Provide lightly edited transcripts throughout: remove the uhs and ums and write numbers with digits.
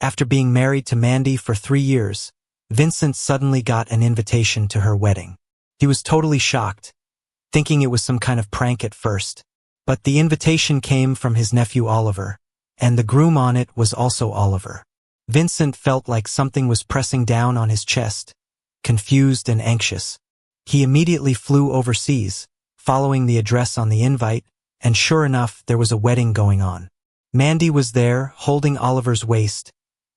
After being married to Mandy for 3 years, Vincent suddenly got an invitation to her wedding. He was totally shocked, thinking it was some kind of prank at first. But the invitation came from his nephew Oliver, and the groom on it was also Oliver. Vincent felt like something was pressing down on his chest, confused and anxious. He immediately flew overseas, following the address on the invite, and sure enough, there was a wedding going on. Mandy was there, holding Oliver's waist,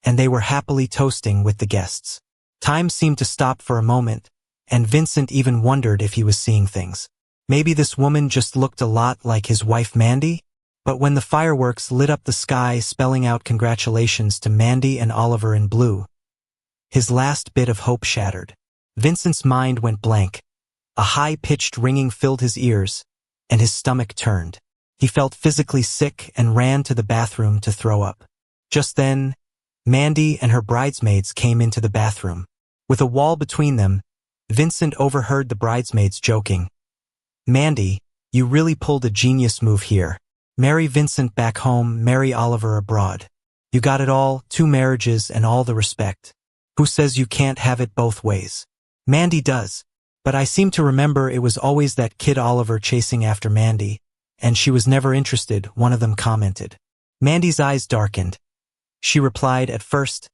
and they were happily toasting with the guests. Time seemed to stop for a moment, and Vincent even wondered if he was seeing things. Maybe this woman just looked a lot like his wife Mandy? But when the fireworks lit up the sky spelling out congratulations to Mandy and Oliver in blue, his last bit of hope shattered. Vincent's mind went blank. A high-pitched ringing filled his ears, and his stomach turned. He felt physically sick and ran to the bathroom to throw up. Just then, Mandy and her bridesmaids came into the bathroom. With a wall between them, Vincent overheard the bridesmaids joking. "Mandy, you really pulled a genius move here. Marry Vincent back home, marry Oliver abroad. You got it all, 2 marriages and all the respect. Who says you can't have it both ways? Mandy does. But I seem to remember it was always that kid Oliver chasing after Mandy, and she was never interested," one of them commented. Mandy's eyes darkened. She replied, "At first,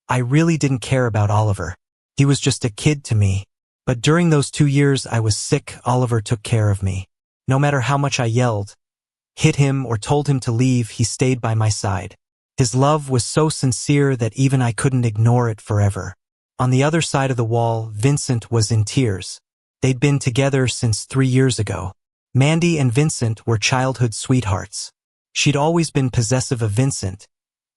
I really didn't care about Oliver. He was just a kid to me. But during those 2 years I was sick, Oliver took care of me. No matter how much I yelled, hit him, or told him to leave, he stayed by my side. His love was so sincere that even I couldn't ignore it forever." On the other side of the wall, Vincent was in tears. They'd been together since 3 years ago. Mandy and Vincent were childhood sweethearts. She'd always been possessive of Vincent,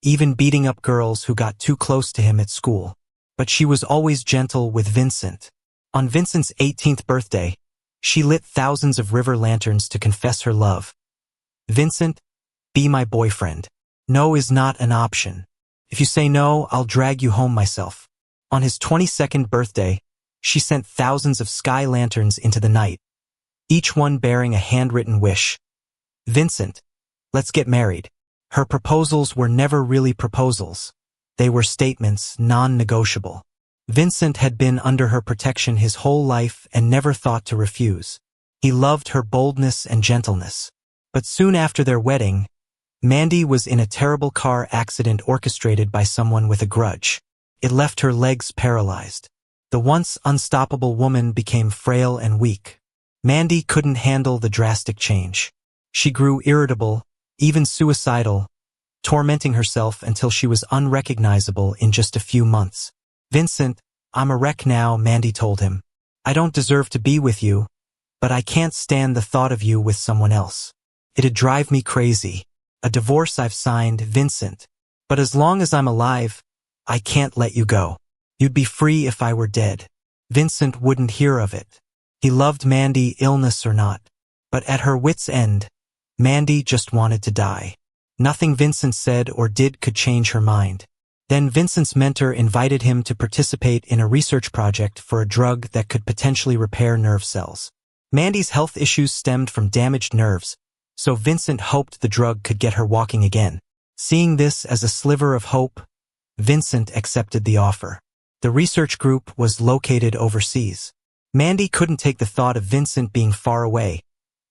even beating up girls who got too close to him at school. But she was always gentle with Vincent. On Vincent's 18th birthday, she lit thousands of river lanterns to confess her love. "Vincent, be my boyfriend. No is not an option. If you say no, I'll drag you home myself." On his 22nd birthday, she sent thousands of sky lanterns into the night, each one bearing a handwritten wish. "Vincent, let's get married." Her proposals were never really proposals. They were statements, non-negotiable. Vincent had been under her protection his whole life and never thought to refuse. He loved her boldness and gentleness. But soon after their wedding, Mandy was in a terrible car accident orchestrated by someone with a grudge. It left her legs paralyzed. The once unstoppable woman became frail and weak. Mandy couldn't handle the drastic change. She grew irritable, even suicidal, tormenting herself until she was unrecognizable in just a few months. "Vincent, I'm a wreck now," Mandy told him. "I don't deserve to be with you, but I can't stand the thought of you with someone else. It'd drive me crazy. A divorce I've signed, Vincent. But as long as I'm alive, I can't let you go. You'd be free if I were dead." Vincent wouldn't hear of it. He loved Mandy, illness or not. But at her wit's end, Mandy just wanted to die. Nothing Vincent said or did could change her mind. Then Vincent's mentor invited him to participate in a research project for a drug that could potentially repair nerve cells. Mandy's health issues stemmed from damaged nerves, so Vincent hoped the drug could get her walking again. Seeing this as a sliver of hope, Vincent accepted the offer. The research group was located overseas. Mandy couldn't take the thought of Vincent being far away,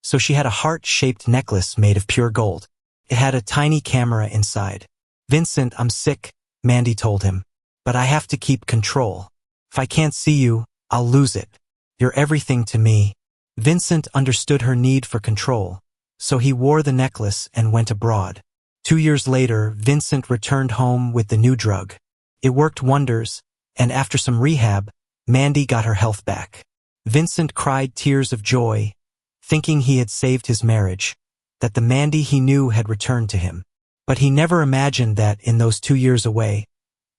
so she had a heart-shaped necklace made of pure gold. It had a tiny camera inside. "Vincent, I'm sick," Mandy told him, "but I have to keep control. If I can't see you, I'll lose it. You're everything to me." Vincent understood her need for control, so he wore the necklace and went abroad. 2 years later, Vincent returned home with the new drug. It worked wonders, and after some rehab, Mandy got her health back. Vincent cried tears of joy, thinking he had saved his marriage, that the Mandy he knew had returned to him. But he never imagined that, in those 2 years away,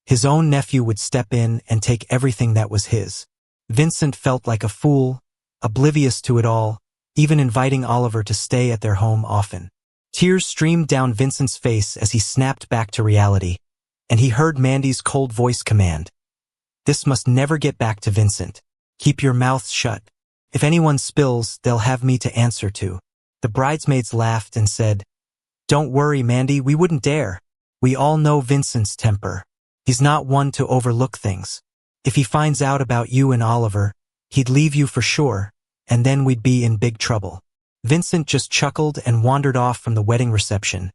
his own nephew would step in and take everything that was his. Vincent felt like a fool, oblivious to it all, even inviting Oliver to stay at their home often. Tears streamed down Vincent's face as he snapped back to reality, and he heard Mandy's cold voice command, "This must never get back to Vincent. Keep your mouth shut. If anyone spills, they'll have me to answer to." The bridesmaids laughed and said, "Don't worry, Mandy, we wouldn't dare. We all know Vincent's temper." He's not one to overlook things. If he finds out about you and Oliver, he'd leave you for sure, and then we'd be in big trouble. Vincent just chuckled and wandered off from the wedding reception,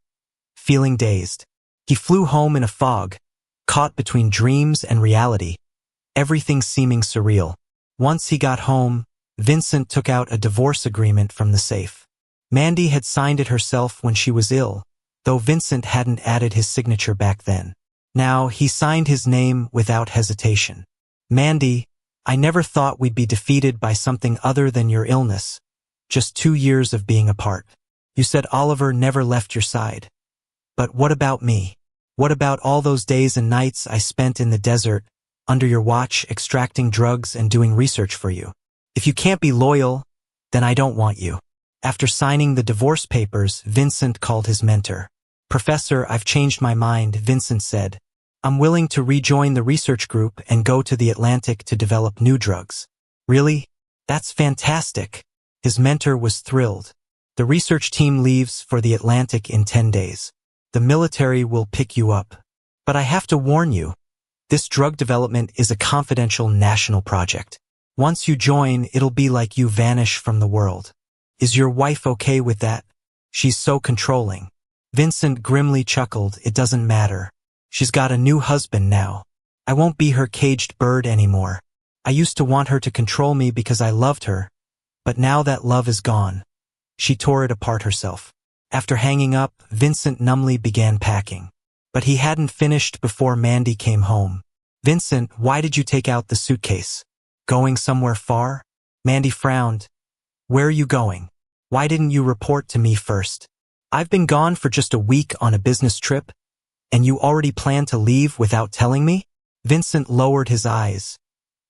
feeling dazed. He flew home in a fog, caught between dreams and reality, everything seeming surreal. Once he got home, Vincent took out a divorce agreement from the safe. Mandy had signed it herself when she was ill, though Vincent hadn't added his signature back then. Now, he signed his name without hesitation. Mandy, I never thought we'd be defeated by something other than your illness. Just 2 years of being apart. You said Oliver never left your side. But what about me? What about all those days and nights I spent in the desert, under your watch, extracting drugs and doing research for you? If you can't be loyal, then I don't want you. After signing the divorce papers, Vincent called his mentor. Professor, I've changed my mind, Vincent said. I'm willing to rejoin the research group and go to the Atlantic to develop new drugs. Really? That's fantastic. His mentor was thrilled. The research team leaves for the Atlantic in 10 days. The military will pick you up. But I have to warn you, this drug development is a confidential national project. Once you join, it'll be like you vanish from the world. Is your wife okay with that? She's so controlling. Vincent grimly chuckled. It doesn't matter. She's got a new husband now. I won't be her caged bird anymore. I used to want her to control me because I loved her, but now that love is gone. She tore it apart herself. After hanging up, Vincent numbly began packing. But he hadn't finished before Mandy came home. Vincent, why did you take out the suitcase? Going somewhere far? Mandy frowned. Where are you going? Why didn't you report to me first? I've been gone for just a week on a business trip, and you already plan to leave without telling me? Vincent lowered his eyes.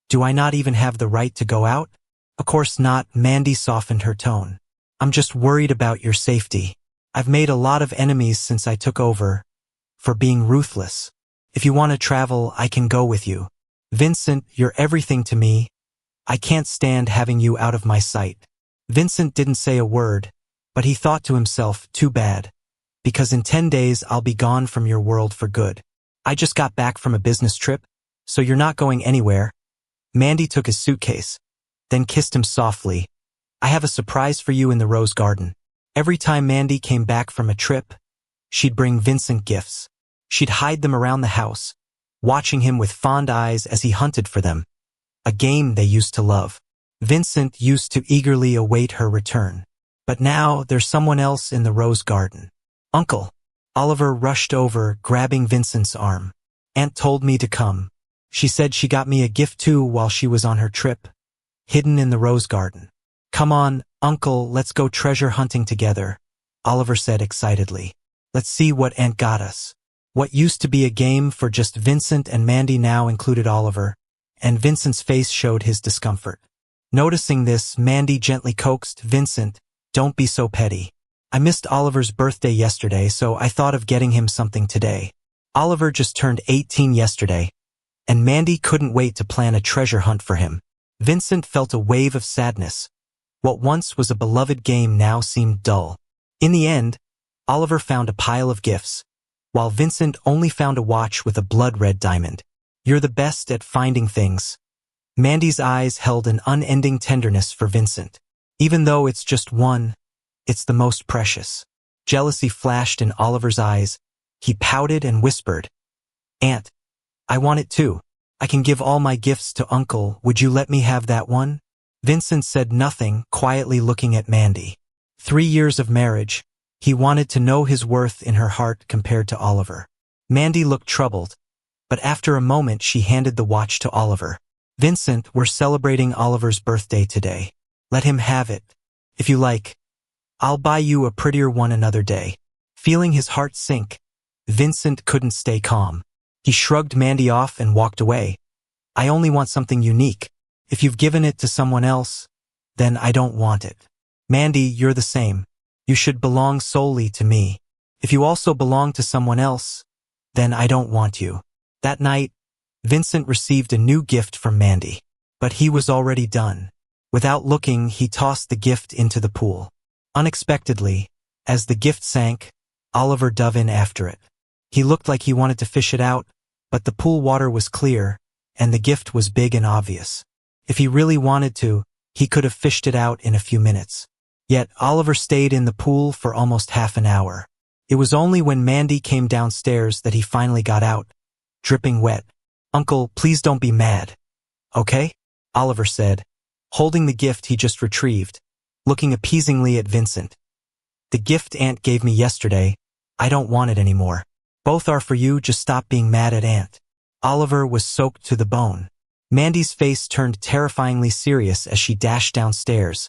Do I not even have the right to go out? Of course not, Mandy softened her tone. I'm just worried about your safety. I've made a lot of enemies since I took over, for being ruthless. If you want to travel, I can go with you. Vincent, you're everything to me. I can't stand having you out of my sight. Vincent didn't say a word, but he thought to himself, too bad. Because in 10 days I'll be gone from your world for good. I just got back from a business trip, so you're not going anywhere. Mandy took his suitcase, then kissed him softly. I have a surprise for you in the rose garden. Every time Mandy came back from a trip, she'd bring Vincent gifts. She'd hide them around the house, watching him with fond eyes as he hunted for them. A game they used to love. Vincent used to eagerly await her return. But now there's someone else in the rose garden. Uncle. Oliver rushed over, grabbing Vincent's arm. Aunt told me to come. She said she got me a gift too while she was on her trip, hidden in the rose garden. Come on, Uncle, let's go treasure hunting together, Oliver said excitedly. Let's see what Aunt got us. What used to be a game for just Vincent and Mandy now included Oliver, and Vincent's face showed his discomfort. Noticing this, Mandy gently coaxed, Vincent, don't be so petty. I missed Oliver's birthday yesterday, so I thought of getting him something today. Oliver just turned 18 yesterday, and Mandy couldn't wait to plan a treasure hunt for him. Vincent felt a wave of sadness. What once was a beloved game now seemed dull. In the end, Oliver found a pile of gifts, while Vincent only found a watch with a blood-red diamond. You're the best at finding things. Mandy's eyes held an unending tenderness for Vincent. Even though it's just one, it's the most precious. Jealousy flashed in Oliver's eyes. He pouted and whispered, Aunt, I want it too. I can give all my gifts to Uncle. Would you let me have that one? Vincent said nothing, quietly looking at Mandy. 3 years of marriage, he wanted to know his worth in her heart compared to Oliver. Mandy looked troubled, but after a moment she handed the watch to Oliver. Vincent, we're celebrating Oliver's birthday today. Let him have it. If you like, I'll buy you a prettier one another day. Feeling his heart sink, Vincent couldn't stay calm. He shrugged Mandy off and walked away. I only want something unique. If you've given it to someone else, then I don't want it. Mandy, you're the same. You should belong solely to me. If you also belong to someone else, then I don't want you. That night, Vincent received a new gift from Mandy. But he was already done. Without looking, he tossed the gift into the pool. Unexpectedly, as the gift sank, Oliver dove in after it. He looked like he wanted to fish it out, But the pool water was clear, and the gift was big and obvious. If he really wanted to, he could have fished it out in a few minutes. Yet Oliver stayed in the pool for almost half an hour. It was only when Mandy came downstairs that he finally got out, dripping wet. "Uncle, please don't be mad. Okay?" Oliver said, holding the gift he just retrieved, looking appeasingly at Vincent. "The gift Aunt gave me yesterday, I don't want it anymore. Both are for you, just stop being mad at Aunt." Oliver was soaked to the bone. Mandy's face turned terrifyingly serious as she dashed downstairs,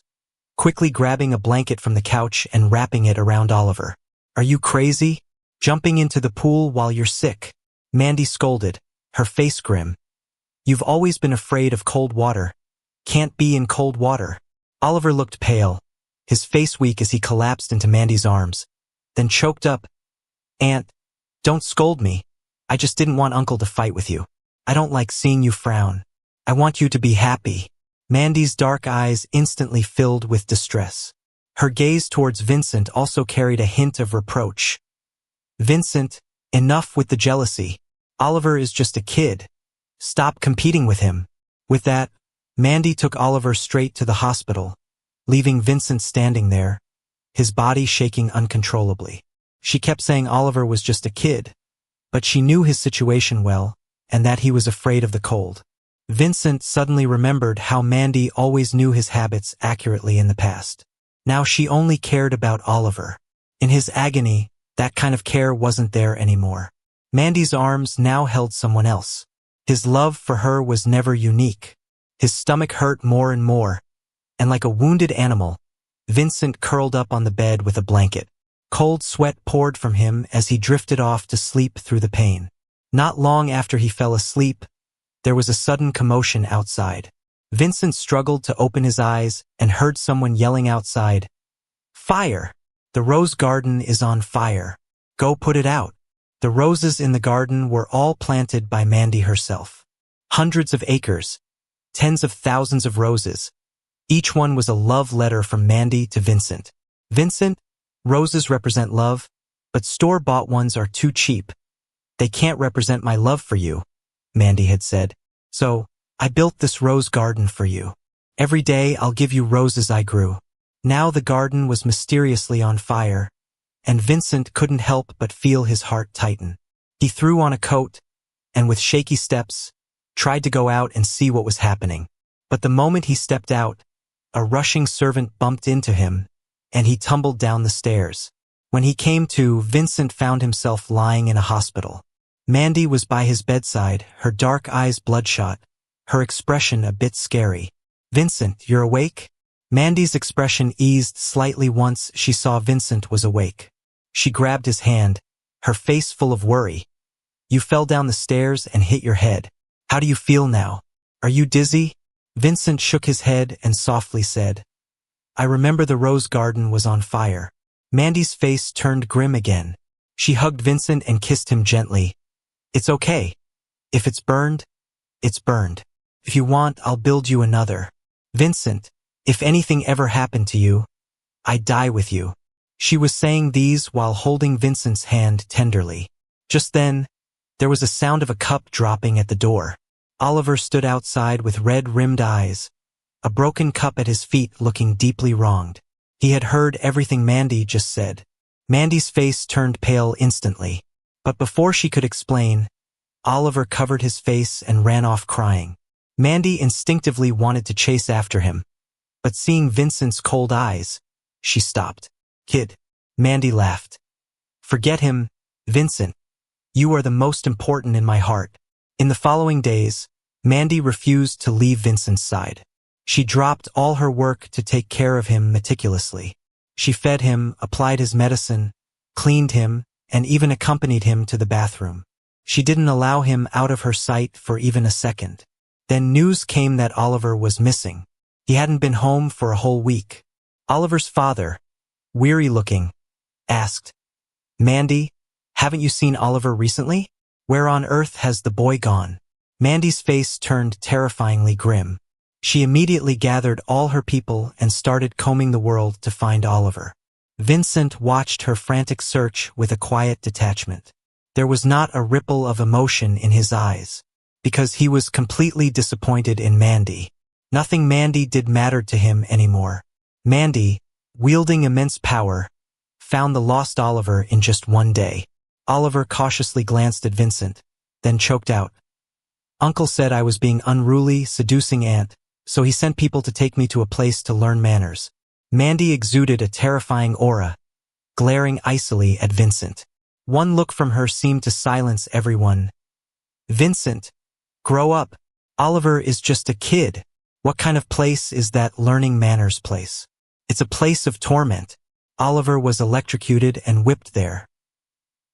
quickly grabbing a blanket from the couch and wrapping it around Oliver. "Are you crazy? Jumping into the pool while you're sick?" Mandy scolded, her face grim. "You've always been afraid of cold water. Can't be in cold water." Oliver looked pale, his face weak as he collapsed into Mandy's arms, then choked up. "Aunt, don't scold me. I just didn't want Uncle to fight with you. I don't like seeing you frown. I want you to be happy." Mandy's dark eyes instantly filled with distress. Her gaze towards Vincent also carried a hint of reproach. "Vincent, enough with the jealousy. Oliver is just a kid. Stop competing with him." With that, Mandy took Oliver straight to the hospital, leaving Vincent standing there, his body shaking uncontrollably. She kept saying Oliver was just a kid, but she knew his situation well, and that he was afraid of the cold. Vincent suddenly remembered how Mandy always knew his habits accurately in the past. Now she only cared about Oliver. In his agony, that kind of care wasn't there anymore. Mandy's arms now held someone else. His love for her was never unique. His stomach hurt more and more, and like a wounded animal, Vincent curled up on the bed with a blanket. Cold sweat poured from him as he drifted off to sleep through the pain. Not long after he fell asleep, there was a sudden commotion outside. Vincent struggled to open his eyes and heard someone yelling outside, "Fire! The rose garden is on fire. Go put it out." The roses in the garden were all planted by Mandy herself. Hundreds of acres, tens of thousands of roses. Each one was a love letter from Mandy to Vincent. "Vincent, roses represent love, but store-bought ones are too cheap. They can't represent my love for you," Mandy had said. "So, I built this rose garden for you. Every day I'll give you roses I grew." Now the garden was mysteriously on fire, and Vincent couldn't help but feel his heart tighten. He threw on a coat, and with shaky steps, tried to go out and see what was happening. But the moment he stepped out, a rushing servant bumped into him, and he tumbled down the stairs. When he came to, Vincent found himself lying in a hospital. Mandy was by his bedside, her dark eyes bloodshot, her expression a bit scary. "Vincent, you're awake?" Mandy's expression eased slightly once she saw Vincent was awake. She grabbed his hand, her face full of worry. "You fell down the stairs and hit your head. How do you feel now? Are you dizzy?" Vincent shook his head and softly said, "I remember the rose garden was on fire." Mandy's face turned grim again. She hugged Vincent and kissed him gently. "It's okay. If it's burned, it's burned. If you want, I'll build you another. Vincent, if anything ever happened to you, I'd die with you." She was saying these while holding Vincent's hand tenderly. Just then, there was a sound of a cup dropping at the door. Oliver stood outside with red-rimmed eyes, a broken cup at his feet, looking deeply wronged. He had heard everything Mandy just said. Mandy's face turned pale instantly. But before she could explain, Oliver covered his face and ran off crying. Mandy instinctively wanted to chase after him, but seeing Vincent's cold eyes, she stopped. "Kid," Mandy laughed. "Forget him, Vincent. You are the most important in my heart." In the following days, Mandy refused to leave Vincent's side. She dropped all her work to take care of him meticulously. She fed him, applied his medicine, cleaned him, and even accompanied him to the bathroom. She didn't allow him out of her sight for even a second. Then news came that Oliver was missing. He hadn't been home for a whole week. Oliver's father, weary-looking, asked, "Mandy, haven't you seen Oliver recently? Where on earth has the boy gone?" Mandy's face turned terrifyingly grim. She immediately gathered all her people and started combing the world to find Oliver. Vincent watched her frantic search with a quiet detachment. There was not a ripple of emotion in his eyes, because he was completely disappointed in Mandy. Nothing Mandy did mattered to him anymore. Mandy, wielding immense power, found the lost Oliver in just one day. Oliver cautiously glanced at Vincent, then choked out. Uncle said I was being unruly, seducing aunt, so he sent people to take me to a place to learn manners. Mandy exuded a terrifying aura, glaring icily at Vincent. One look from her seemed to silence everyone. Vincent, grow up. Oliver is just a kid. What kind of place is that learning manners place? It's a place of torment. Oliver was electrocuted and whipped there.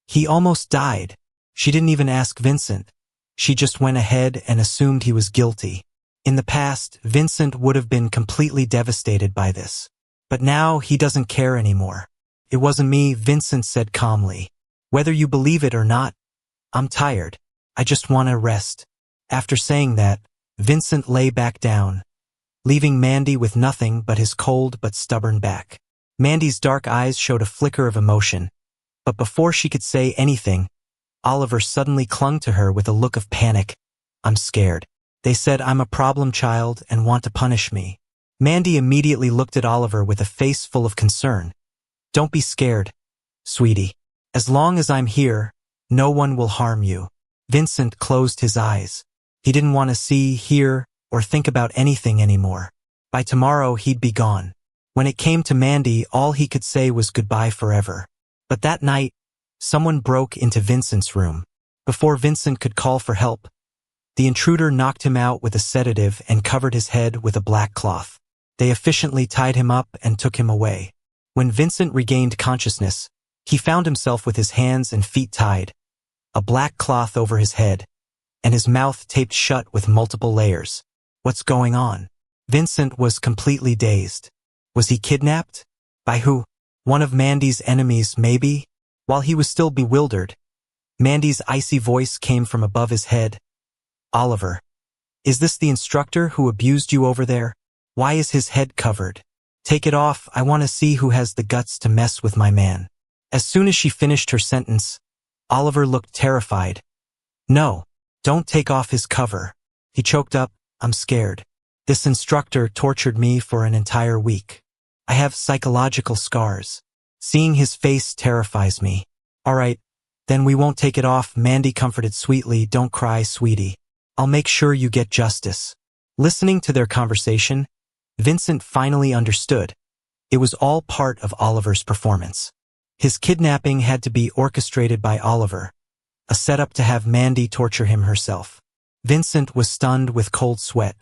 He almost died. She didn't even ask Vincent. She just went ahead and assumed he was guilty. In the past, Vincent would have been completely devastated by this. But now he doesn't care anymore. It wasn't me, Vincent said calmly. Whether you believe it or not, I'm tired. I just want to rest. After saying that, Vincent lay back down, leaving Mandy with nothing but his cold but stubborn back. Mandy's dark eyes showed a flicker of emotion, but before she could say anything, Oliver suddenly clung to her with a look of panic. I'm scared. They said I'm a problem child and want to punish me. Mandy immediately looked at Oliver with a face full of concern. Don't be scared, sweetie. As long as I'm here, no one will harm you. Vincent closed his eyes. He didn't want to see, hear, or think about anything anymore. By tomorrow, he'd be gone. When it came to Mandy, all he could say was goodbye forever. But that night, someone broke into Vincent's room. Before Vincent could call for help, the intruder knocked him out with a sedative and covered his head with a black cloth. They efficiently tied him up and took him away. When Vincent regained consciousness, he found himself with his hands and feet tied, a black cloth over his head, and his mouth taped shut with multiple layers. What's going on? Vincent was completely dazed. Was he kidnapped? By who? One of Mandy's enemies, maybe? While he was still bewildered, Mandy's icy voice came from above his head. Oliver, is this the instructor who abused you over there? Why is his head covered? Take it off, I want to see who has the guts to mess with my man. As soon as she finished her sentence, Oliver looked terrified. No, don't take off his cover. He choked up, I'm scared. This instructor tortured me for an entire week. I have psychological scars. Seeing his face terrifies me. All right, then we won't take it off, Mandy comforted sweetly. Don't cry, sweetie. I'll make sure you get justice. Listening to their conversation, Vincent finally understood. It was all part of Oliver's performance. His kidnapping had to be orchestrated by Oliver, a setup to have Mandy torture him herself. Vincent was stunned with cold sweat.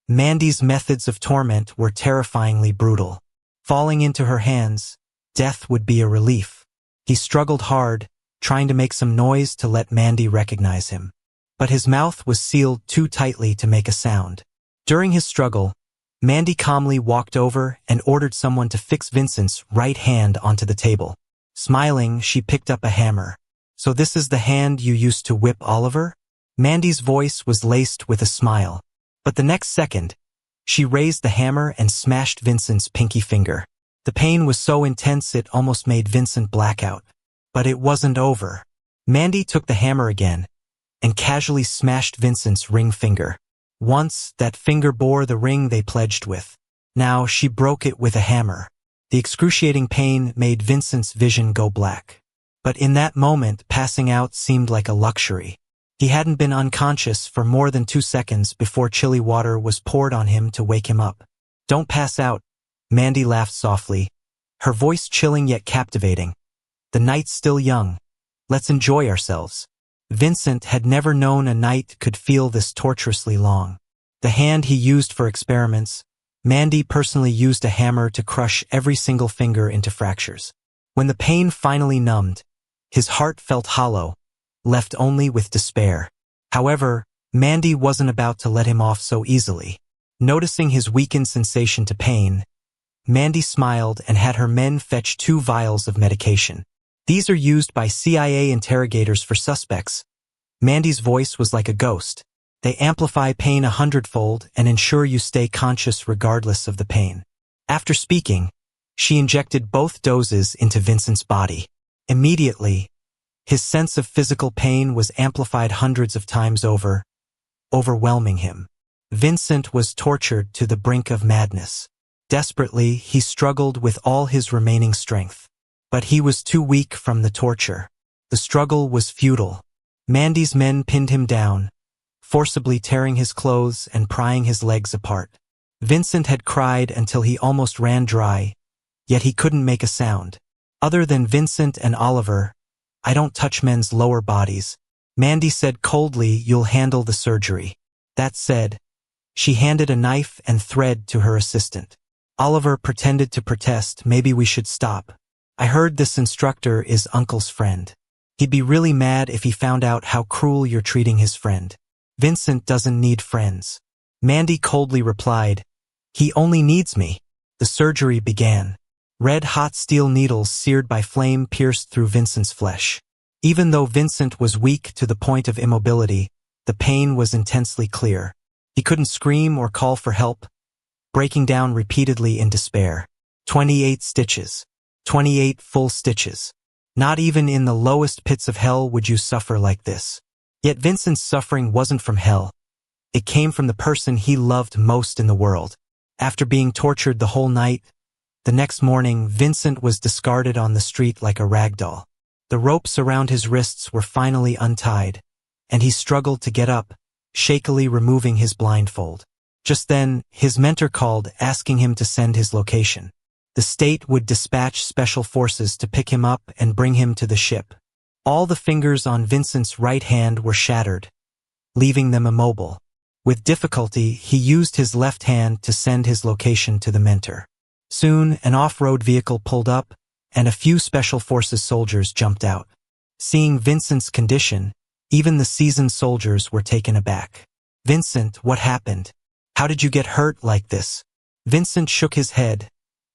Mandy's methods of torment were terrifyingly brutal. Falling into her hands, death would be a relief. He struggled hard, trying to make some noise to let Mandy recognize him. But his mouth was sealed too tightly to make a sound. During his struggle, Mandy calmly walked over and ordered someone to fix Vincent's right hand onto the table. Smiling, she picked up a hammer. So this is the hand you used to whip Oliver? Mandy's voice was laced with a smile. But the next second, she raised the hammer and smashed Vincent's pinky finger. The pain was so intense it almost made Vincent black out. But it wasn't over. Mandy took the hammer again and casually smashed Vincent's ring finger. Once, that finger bore the ring they pledged with. Now, she broke it with a hammer. The excruciating pain made Vincent's vision go black. But in that moment, passing out seemed like a luxury. He hadn't been unconscious for more than 2 seconds before chilly water was poured on him to wake him up. Don't pass out, Mandy laughed softly, her voice chilling yet captivating. The night's still young. Let's enjoy ourselves. Vincent had never known a night could feel this torturously long. The hand he used for experiments, Mandy personally used a hammer to crush every single finger into fractures. When the pain finally numbed, his heart felt hollow, left only with despair. However, Mandy wasn't about to let him off so easily. Noticing his weakened sensation to pain, Mandy smiled and had her men fetch 2 vials of medication. These are used by CIA interrogators for suspects. Mandy's voice was like a ghost. They amplify pain 100-fold and ensure you stay conscious regardless of the pain. After speaking, she injected both doses into Vincent's body. Immediately, His sense of physical pain was amplified hundreds of times over, overwhelming him. Vincent was tortured to the brink of madness. Desperately, he struggled with all his remaining strength. But he was too weak from the torture. The struggle was futile. Mandy's men pinned him down, forcibly tearing his clothes and prying his legs apart. Vincent had cried until he almost ran dry, yet he couldn't make a sound. Other than Vincent and Oliver, "I don't touch men's lower bodies." Mandy said coldly, "You'll handle the surgery." That said, she handed a knife and thread to her assistant. Oliver pretended to protest, "Maybe we should stop. I heard this instructor is Uncle's friend. He'd be really mad if he found out how cruel you're treating his friend." "Vincent doesn't need friends." Mandy coldly replied, "He only needs me." The surgery began. Red-hot steel needles seared by flame pierced through Vincent's flesh. Even though Vincent was weak to the point of immobility, the pain was intensely clear. He couldn't scream or call for help, breaking down repeatedly in despair. 28 stitches. 28 full stitches. Not even in the lowest pits of hell would you suffer like this. Yet Vincent's suffering wasn't from hell. It came from the person he loved most in the world. After being tortured the whole night, the next morning Vincent was discarded on the street like a rag doll. The ropes around his wrists were finally untied, and he struggled to get up, shakily removing his blindfold. Just then, his mentor called, asking him to send his location. The state would dispatch special forces to pick him up and bring him to the ship. All the fingers on Vincent's right hand were shattered, leaving them immobile. With difficulty, he used his left hand to send his location to the mentor. Soon, an off-road vehicle pulled up, and a few special forces soldiers jumped out. Seeing Vincent's condition, even the seasoned soldiers were taken aback. "Vincent, what happened? How did you get hurt like this?" Vincent shook his head,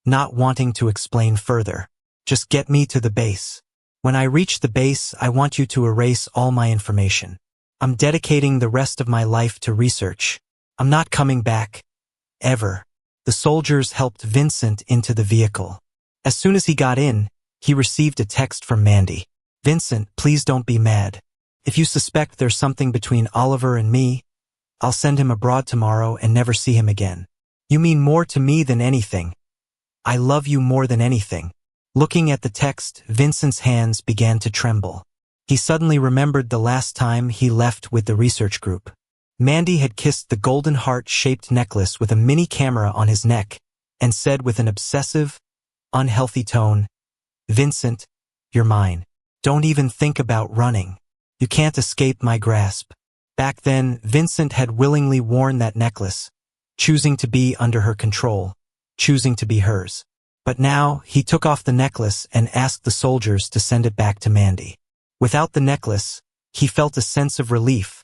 not wanting to explain further. "Just get me to the base. When I reach the base, I want you to erase all my information. I'm dedicating the rest of my life to research. I'm not coming back. Ever." The soldiers helped Vincent into the vehicle. As soon as he got in, he received a text from Mandy. "Vincent, please don't be mad. If you suspect there's something between Oliver and me, I'll send him abroad tomorrow and never see him again. You mean more to me than anything. I love you more than anything." Looking at the text, Vincent's hands began to tremble. He suddenly remembered the last time he left with the research group. Mandy had kissed the golden heart-shaped necklace with a mini camera on his neck and said with an obsessive, unhealthy tone, "Vincent, you're mine. Don't even think about running. You can't escape my grasp." Back then, Vincent had willingly worn that necklace, choosing to be under her control, choosing to be hers. But now, he took off the necklace and asked the soldiers to send it back to Mandy. Without the necklace, he felt a sense of relief,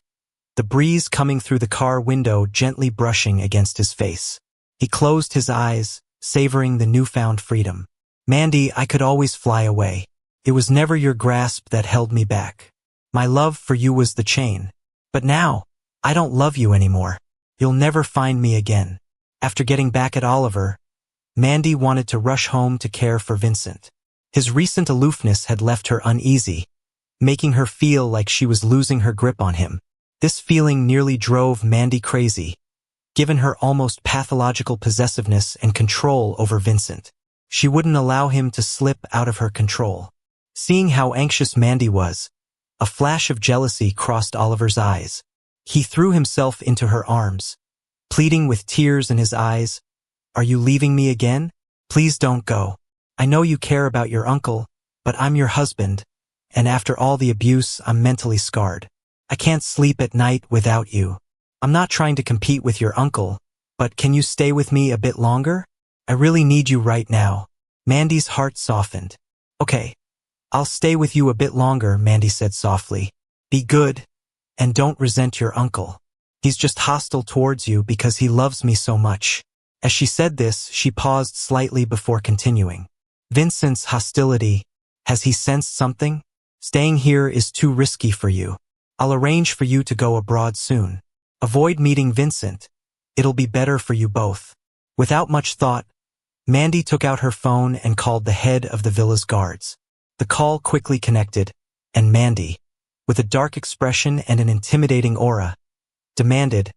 the breeze coming through the car window gently brushing against his face. He closed his eyes, savoring the newfound freedom. "Mandy, I could always fly away. It was never your grasp that held me back. My love for you was the chain. But now, I don't love you anymore. You'll never find me again." After getting back at Oliver, Mandy wanted to rush home to care for Vincent. His recent aloofness had left her uneasy, making her feel like she was losing her grip on him. This feeling nearly drove Mandy crazy, given her almost pathological possessiveness and control over Vincent. She wouldn't allow him to slip out of her control. Seeing how anxious Mandy was, a flash of jealousy crossed Oliver's eyes. He threw himself into her arms, pleading with tears in his eyes, "Are you leaving me again? Please don't go. I know you care about your uncle, but I'm your husband, and after all the abuse, I'm mentally scarred. I can't sleep at night without you. I'm not trying to compete with your uncle, but can you stay with me a bit longer? I really need you right now." Mandy's heart softened. "Okay, I'll stay with you a bit longer," Mandy said softly. "Be good, and don't resent your uncle. He's just hostile towards you because he loves me so much." As she said this, she paused slightly before continuing. "Vincent's hostility, has he sensed something? Staying here is too risky for you. I'll arrange for you to go abroad soon. Avoid meeting Vincent. It'll be better for you both." Without much thought, Mandy took out her phone and called the head of the villa's guards. The call quickly connected, and Mandy, with a dark expression and an intimidating aura, demanded,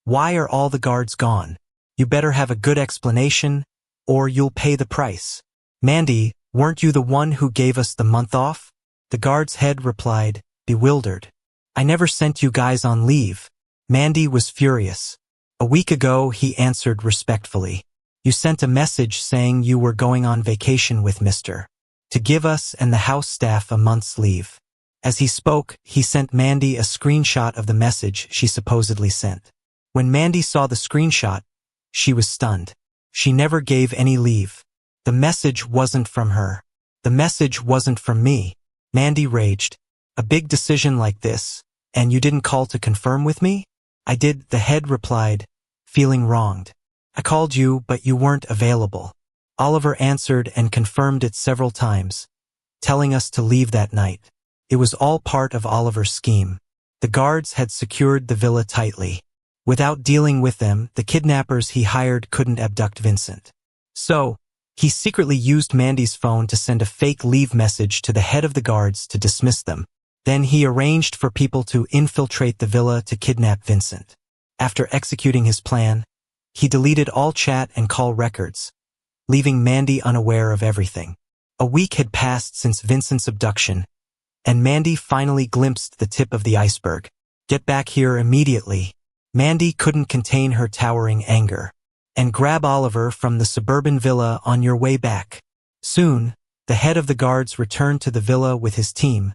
"Why are all the guards gone? You better have a good explanation, or you'll pay the price." "Mandy, weren't you the one who gave us the month off?" The guard's head replied, bewildered. "I never sent you guys on leave." Mandy was furious. "A week ago," he answered respectfully. "You sent a message saying you were going on vacation with Mr. to give us and the house staff a month's leave." As he spoke, he sent Mandy a screenshot of the message she supposedly sent. When Mandy saw the screenshot, she was stunned. She never gave any leave. The message wasn't from her. The message wasn't from me. Mandy raged. "A big decision like this, and you didn't call to confirm with me?" "I did," the head replied, feeling wronged. "I called you, but you weren't available." Oliver answered and confirmed it several times, telling us to leave that night. It was all part of Oliver's scheme. The guards had secured the villa tightly. Without dealing with them, the kidnappers he hired couldn't abduct Vincent. So, he secretly used Mandy's phone to send a fake leave message to the head of the guards to dismiss them. Then he arranged for people to infiltrate the villa to kidnap Vincent. After executing his plan, he deleted all chat and call records, leaving Mandy unaware of everything. A week had passed since Vincent's abduction, and Mandy finally glimpsed the tip of the iceberg. "Get back here immediately." Mandy couldn't contain her towering anger. "And grab Oliver from the suburban villa on your way back." Soon, the head of the guards returned to the villa with his team,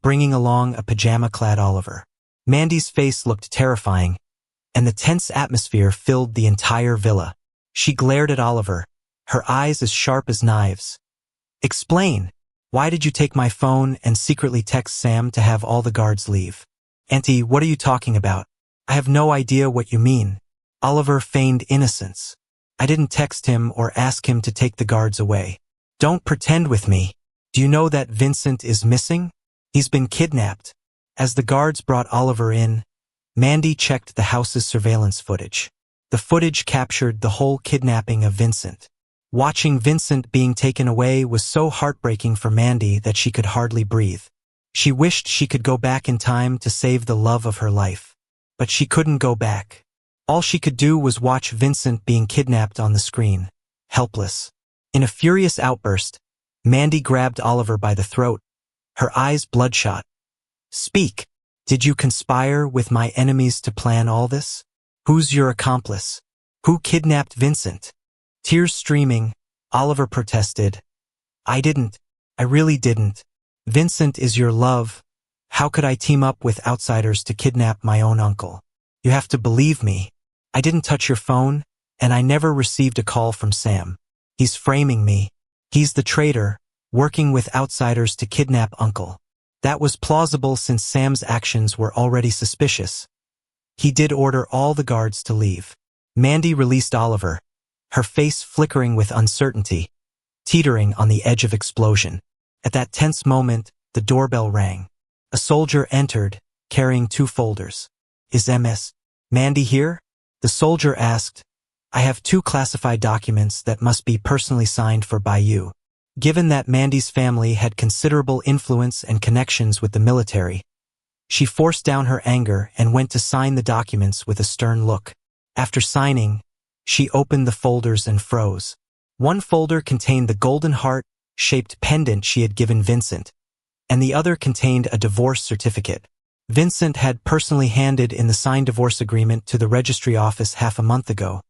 bringing along a pajama-clad Oliver. Mandy's face looked terrifying, and the tense atmosphere filled the entire villa. She glared at Oliver, her eyes as sharp as knives. "Explain. Why did you take my phone and secretly text Sam to have all the guards leave?" "Auntie, what are you talking about? I have no idea what you mean." Oliver feigned innocence. "I didn't text him or ask him to take the guards away." "Don't pretend with me. Do you know that Vincent is missing? He's been kidnapped." As the guards brought Oliver in, Mandy checked the house's surveillance footage. The footage captured the whole kidnapping of Vincent. Watching Vincent being taken away was so heartbreaking for Mandy that she could hardly breathe. She wished she could go back in time to save the love of her life. But she couldn't go back. All she could do was watch Vincent being kidnapped on the screen, helpless. In a furious outburst, Mandy grabbed Oliver by the throat, her eyes bloodshot. "Speak. Did you conspire with my enemies to plan all this? Who's your accomplice? Who kidnapped Vincent?" Tears streaming, Oliver protested. "I didn't. I really didn't. Vincent is your love. How could I team up with outsiders to kidnap my own uncle? You have to believe me. I didn't touch your phone, and I never received a call from Sam. He's framing me. He's the traitor, working with outsiders to kidnap Uncle." That was plausible since Sam's actions were already suspicious. He did order all the guards to leave. Mandy released Oliver, her face flickering with uncertainty, teetering on the edge of explosion. At that tense moment, the doorbell rang. A soldier entered, carrying 2 folders. "Is Ms. Mandy here?" The soldier asked. "I have 2 classified documents that must be personally signed for by you." Given that Mandy's family had considerable influence and connections with the military, she forced down her anger and went to sign the documents with a stern look. After signing, she opened the folders and froze. One folder contained the golden heart-shaped pendant she had given Vincent, and the other contained a divorce certificate. Vincent had personally handed in the signed divorce agreement to the registry office half a month ago,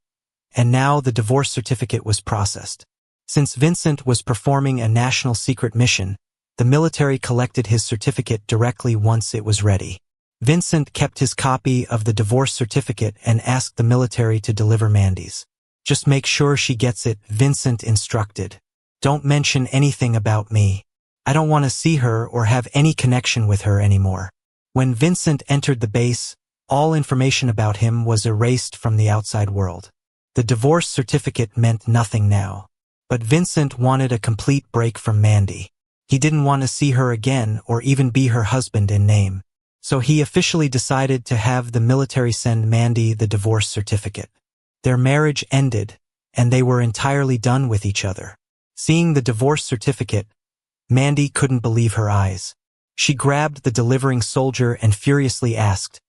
and now the divorce certificate was processed. Since Vincent was performing a national secret mission, the military collected his certificate directly once it was ready. Vincent kept his copy of the divorce certificate and asked the military to deliver Mandy's. "Just make sure she gets it," Vincent instructed. "Don't mention anything about me. I don't want to see her or have any connection with her anymore." When Vincent entered the base, all information about him was erased from the outside world. The divorce certificate meant nothing now. But Vincent wanted a complete break from Mandy. He didn't want to see her again or even be her husband in name. So he officially decided to have the military send Mandy the divorce certificate. Their marriage ended, and they were entirely done with each other. Seeing the divorce certificate, Mandy couldn't believe her eyes. She grabbed the delivering soldier and furiously asked,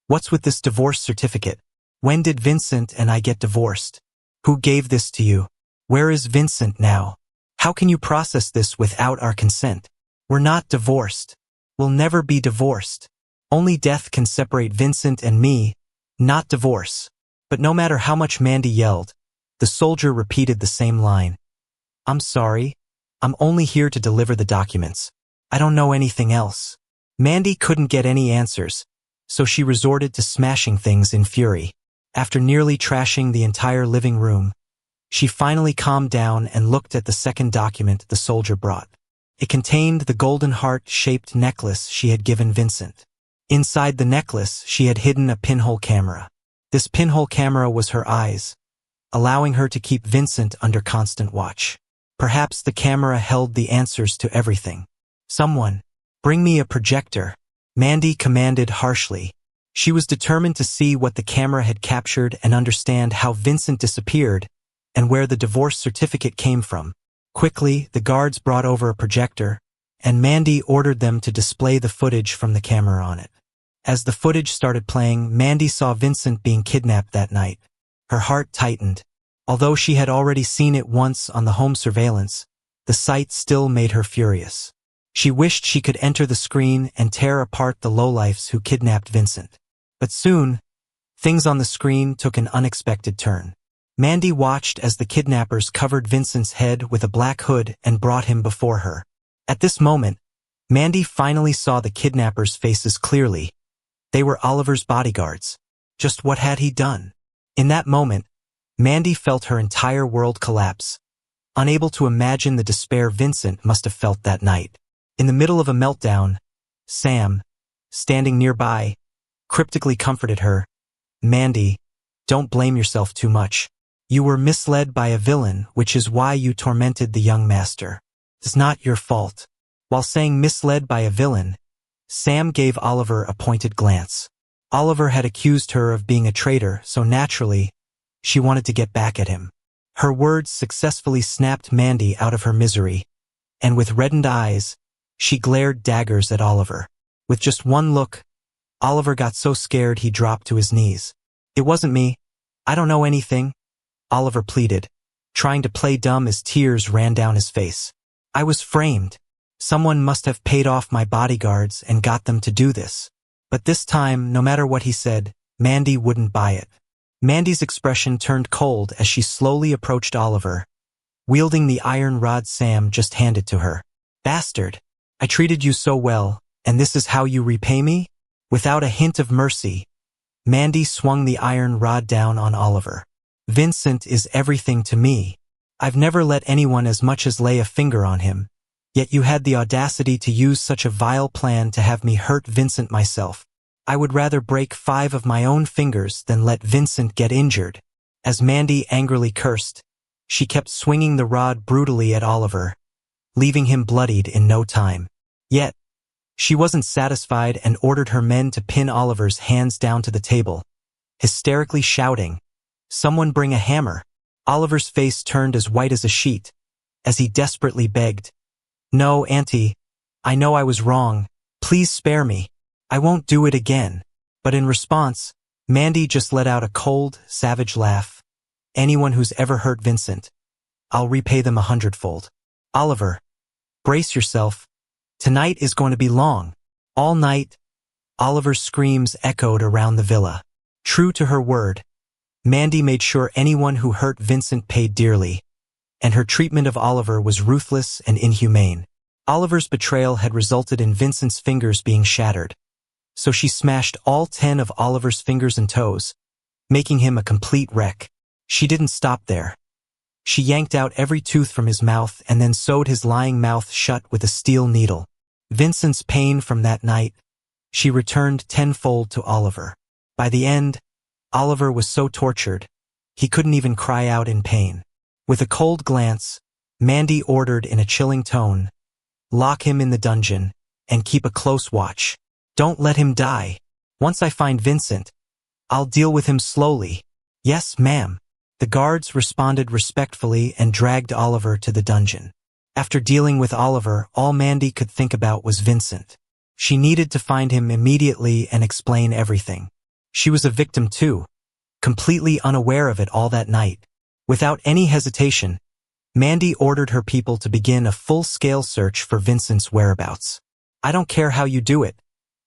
"What's with this divorce certificate? When did Vincent and I get divorced? Who gave this to you? Where is Vincent now? How can you process this without our consent? We're not divorced. We'll never be divorced. Only death can separate Vincent and me, not divorce." But no matter how much Mandy yelled, the soldier repeated the same line. "I'm sorry. I'm only here to deliver the documents. I don't know anything else." Mandy couldn't get any answers, so she resorted to smashing things in fury. After nearly trashing the entire living room, she finally calmed down and looked at the second document the soldier brought. It contained the golden heart-shaped necklace she had given Vincent. Inside the necklace, she had hidden a pinhole camera. This pinhole camera was her eyes, allowing her to keep Vincent under constant watch. Perhaps the camera held the answers to everything. "Someone, bring me a projector," Mandy commanded harshly. She was determined to see what the camera had captured and understand how Vincent disappeared and where the divorce certificate came from. Quickly, the guards brought over a projector, and Mandy ordered them to display the footage from the camera on it. As the footage started playing, Mandy saw Vincent being kidnapped that night. Her heart tightened. Although she had already seen it once on the home surveillance, the sight still made her furious. She wished she could enter the screen and tear apart the lowlifes who kidnapped Vincent. But soon, things on the screen took an unexpected turn. Mandy watched as the kidnappers covered Vincent's head with a black hood and brought him before her. At this moment, Mandy finally saw the kidnappers' faces clearly. They were Oliver's bodyguards. Just what had he done? In that moment, Mandy felt her entire world collapse, unable to imagine the despair Vincent must have felt that night. In the middle of a meltdown, Sam, standing nearby, cryptically comforted her. "Mandy, don't blame yourself too much. You were misled by a villain, which is why you tormented the young master. It's not your fault." While saying misled by a villain, Sam gave Oliver a pointed glance. Oliver had accused her of being a traitor, so naturally, she wanted to get back at him. Her words successfully snapped Mandy out of her misery, and with reddened eyes, she glared daggers at Oliver. With just one look, Oliver got so scared he dropped to his knees. "It wasn't me. I don't know anything," Oliver pleaded, trying to play dumb as tears ran down his face. "I was framed. Someone must have paid off my bodyguards and got them to do this." But this time, no matter what he said, Mandy wouldn't buy it. Mandy's expression turned cold as she slowly approached Oliver, wielding the iron rod Sam just handed to her. "Bastard! I treated you so well, and this is how you repay me?" Without a hint of mercy, Mandy swung the iron rod down on Oliver. "Vincent is everything to me. I've never let anyone as much as lay a finger on him. Yet you had the audacity to use such a vile plan to have me hurt Vincent myself. I would rather break 5 of my own fingers than let Vincent get injured." As Mandy angrily cursed, she kept swinging the rod brutally at Oliver, leaving him bloodied in no time. Yet, she wasn't satisfied and ordered her men to pin Oliver's hands down to the table, hysterically shouting, "Someone bring a hammer." Oliver's face turned as white as a sheet, as he desperately begged, "No, Auntie, I know I was wrong. Please spare me. I won't do it again." But in response, Mandy just let out a cold, savage laugh. "Anyone who's ever hurt Vincent, I'll repay them 100-fold. Oliver, brace yourself. Tonight is going to be long." All night, Oliver's screams echoed around the villa. True to her word, Mandy made sure anyone who hurt Vincent paid dearly, and her treatment of Oliver was ruthless and inhumane. Oliver's betrayal had resulted in Vincent's fingers being shattered, so she smashed all 10 of Oliver's fingers and toes, making him a complete wreck. She didn't stop there. She yanked out every tooth from his mouth and then sewed his lying mouth shut with a steel needle. Vincent's pain from that night, she returned tenfold to Oliver. By the end, Oliver was so tortured, he couldn't even cry out in pain. With a cold glance, Mandy ordered in a chilling tone, "Lock him in the dungeon, and keep a close watch. Don't let him die. Once I find Vincent, I'll deal with him slowly." "Yes, ma'am." The guards responded respectfully and dragged Oliver to the dungeon. After dealing with Oliver, all Mandy could think about was Vincent. She needed to find him immediately and explain everything. She was a victim too, completely unaware of it all that night. Without any hesitation, Mandy ordered her people to begin a full-scale search for Vincent's whereabouts. "I don't care how you do it.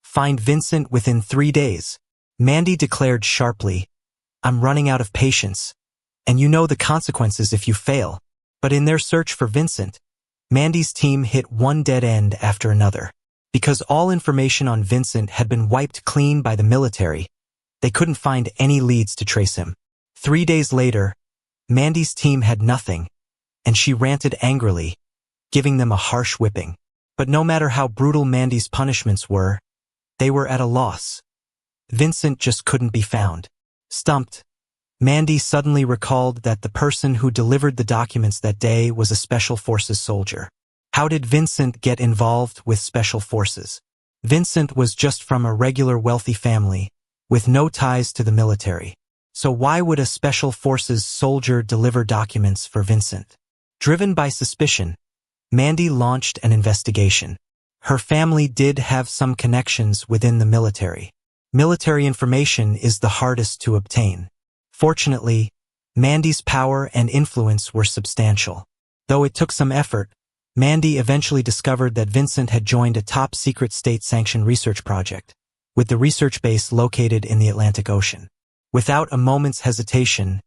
Find Vincent within 3 days," Mandy declared sharply. "I'm running out of patience, and you know the consequences if you fail." But in their search for Vincent, Mandy's team hit one dead end after another. Because all information on Vincent had been wiped clean by the military, they couldn't find any leads to trace him. 3 days later, Mandy's team had nothing, and she ranted angrily, giving them a harsh whipping. But no matter how brutal Mandy's punishments were, they were at a loss. Vincent just couldn't be found. Stumped, Mandy suddenly recalled that the person who delivered the documents that day was a Special Forces soldier. How did Vincent get involved with Special Forces? Vincent was just from a regular wealthy family, with no ties to the military. So why would a Special Forces soldier deliver documents for Vincent? Driven by suspicion, Mandy launched an investigation. Her family did have some connections within the military. Military information is the hardest to obtain. Fortunately, Mandy's power and influence were substantial. Though it took some effort, Mandy eventually discovered that Vincent had joined a top-secret state-sanctioned research project, with the research base located in the Atlantic Ocean. Without a moment's hesitation,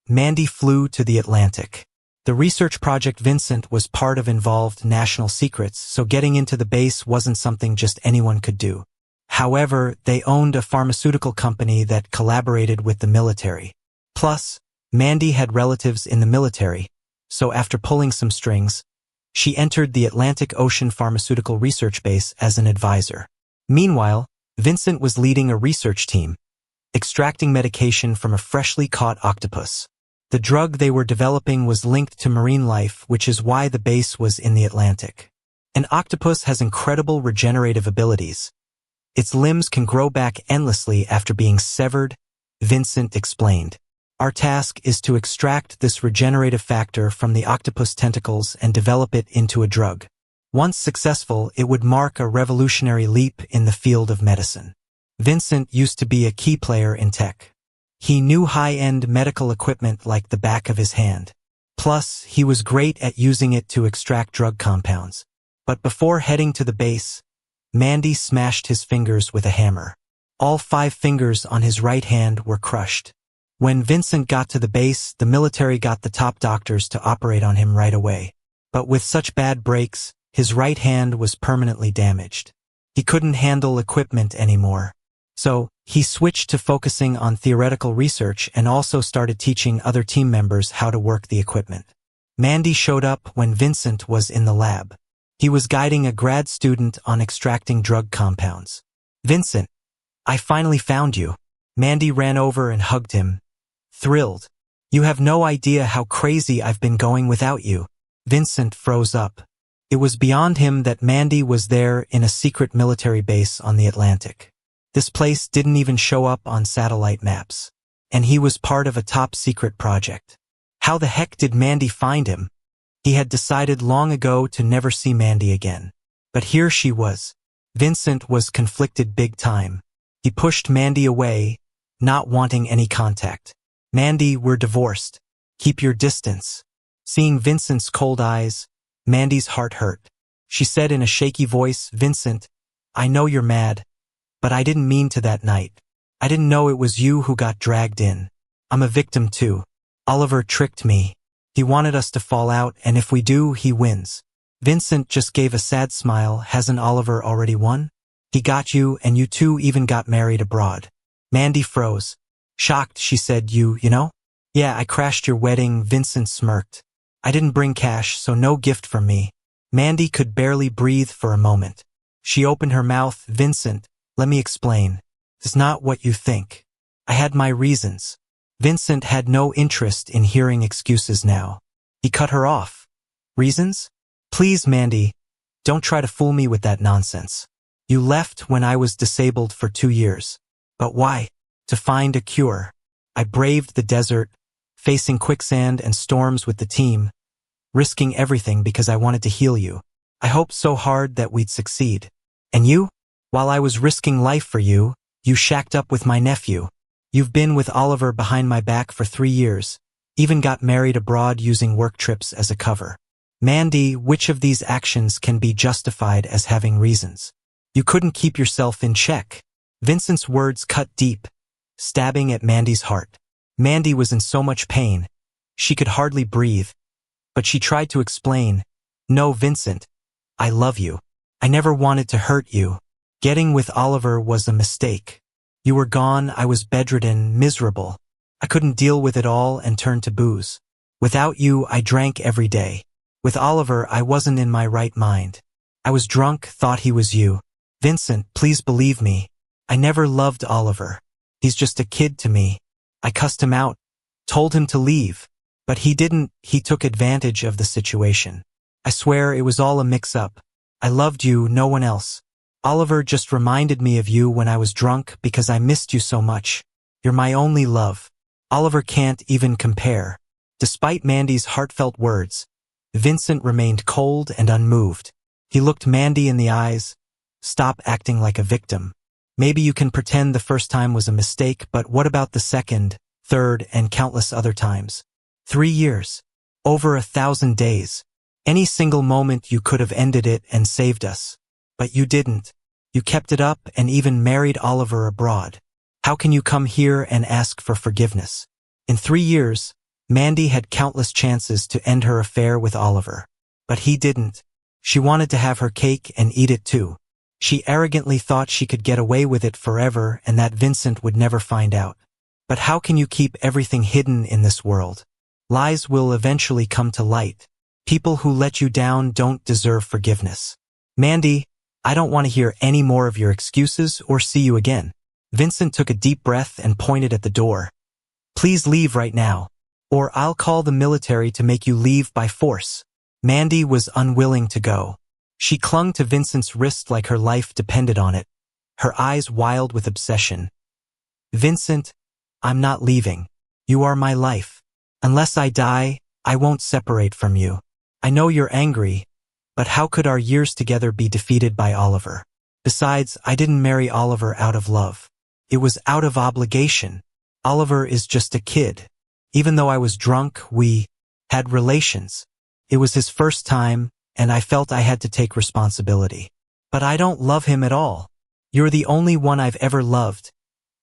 Mandy flew to the Atlantic. The research project Vincent was part of involved national secrets, so getting into the base wasn't something just anyone could do. However, they owned a pharmaceutical company that collaborated with the military. Plus, Mandy had relatives in the military, so after pulling some strings, she entered the Atlantic Ocean Pharmaceutical Research Base as an advisor. Meanwhile, Vincent was leading a research team, extracting medication from a freshly caught octopus. The drug they were developing was linked to marine life, which is why the base was in the Atlantic. An octopus has incredible regenerative abilities. Its limbs can grow back endlessly after being severed, Vincent explained. Our task is to extract this regenerative factor from the octopus tentacles and develop it into a drug. Once successful, it would mark a revolutionary leap in the field of medicine. Vincent used to be a key player in tech. He knew high-end medical equipment like the back of his hand. Plus, he was great at using it to extract drug compounds. But before heading to the base, Mandy smashed his fingers with a hammer. All 5 fingers on his right hand were crushed. When Vincent got to the base, the military got the top doctors to operate on him right away. But with such bad breaks, his right hand was permanently damaged. He couldn't handle equipment anymore. So, he switched to focusing on theoretical research and also started teaching other team members how to work the equipment. Mandy showed up when Vincent was in the lab. He was guiding a grad student on extracting drug compounds. "Vincent, I finally found you." Mandy ran over and hugged him, thrilled. "You have no idea how crazy I've been going without you." Vincent froze up. It was beyond him that Mandy was there in a secret military base on the Atlantic. This place didn't even show up on satellite maps. And he was part of a top-secret project. How the heck did Mandy find him? He had decided long ago to never see Mandy again. But here she was. Vincent was conflicted big time. He pushed Mandy away, not wanting any contact. "Mandy, we're divorced. Keep your distance." Seeing Vincent's cold eyes, Mandy's heart hurt. She said in a shaky voice, "Vincent, I know you're mad, but I didn't mean to that night. I didn't know it was you who got dragged in. I'm a victim too. Oliver tricked me. He wanted us to fall out, and if we do, he wins." Vincent just gave a sad smile. "Hasn't Oliver already won? He got you, and you two even got married abroad." Mandy froze. Shocked, she said, You know? "Yeah, I crashed your wedding," Vincent smirked. "I didn't bring cash, so no gift from me." Mandy could barely breathe for a moment. She opened her mouth. "Vincent, let me explain. It's not what you think. I had my reasons." Vincent had no interest in hearing excuses now. He cut her off. "Reasons? Please, Mandy, don't try to fool me with that nonsense. You left when I was disabled for 2 years. But why? To find a cure. I braved the desert, facing quicksand and storms with the team, risking everything because I wanted to heal you. I hoped so hard that we'd succeed. And you? While I was risking life for you, you shacked up with my nephew. You've been with Oliver behind my back for 3 years, even got married abroad using work trips as a cover. Mandy, which of these actions can be justified as having reasons? You couldn't keep yourself in check. Vincent's words cut deep, stabbing at Mandy's heart. Mandy was in so much pain. She could hardly breathe, but she tried to explain, "No, Vincent, I love you. I never wanted to hurt you. Getting with Oliver was a mistake. You were gone, I was bedridden, miserable. I couldn't deal with it all and turned to booze. Without you, I drank every day. With Oliver, I wasn't in my right mind. I was drunk, thought he was you. Vincent, please believe me. I never loved Oliver. He's just a kid to me. I cussed him out, told him to leave. But he didn't, he took advantage of the situation. I swear it was all a mix-up. I loved you, no one else. Oliver just reminded me of you when I was drunk because I missed you so much. You're my only love. Oliver can't even compare." Despite Mandy's heartfelt words, Vincent remained cold and unmoved. He looked Mandy in the eyes. "Stop acting like a victim. Maybe you can pretend the first time was a mistake, but what about the second, third, and countless other times? 3 years. Over 1,000 days. Any single moment you could have ended it and saved us. But you didn't. You kept it up and even married Oliver abroad. How can you come here and ask for forgiveness?" In 3 years, Mandy had countless chances to end her affair with Oliver. But he didn't. She wanted to have her cake and eat it too. She arrogantly thought she could get away with it forever and that Vincent would never find out. But how can you keep everything hidden in this world? Lies will eventually come to light. People who let you down don't deserve forgiveness. Mandy, I don't want to hear any more of your excuses or see you again. Vincent took a deep breath and pointed at the door. "Please leave right now, or I'll call the military to make you leave by force." Mandy was unwilling to go. She clung to Vincent's wrist like her life depended on it, her eyes wild with obsession. "Vincent, I'm not leaving. You are my life. Unless I die, I won't separate from you. I know you're angry, but how could our years together be defeated by Oliver? Besides, I didn't marry Oliver out of love. It was out of obligation. Oliver is just a kid. Even though I was drunk, we had relations. It was his first time, and I felt I had to take responsibility. But I don't love him at all. You're the only one I've ever loved,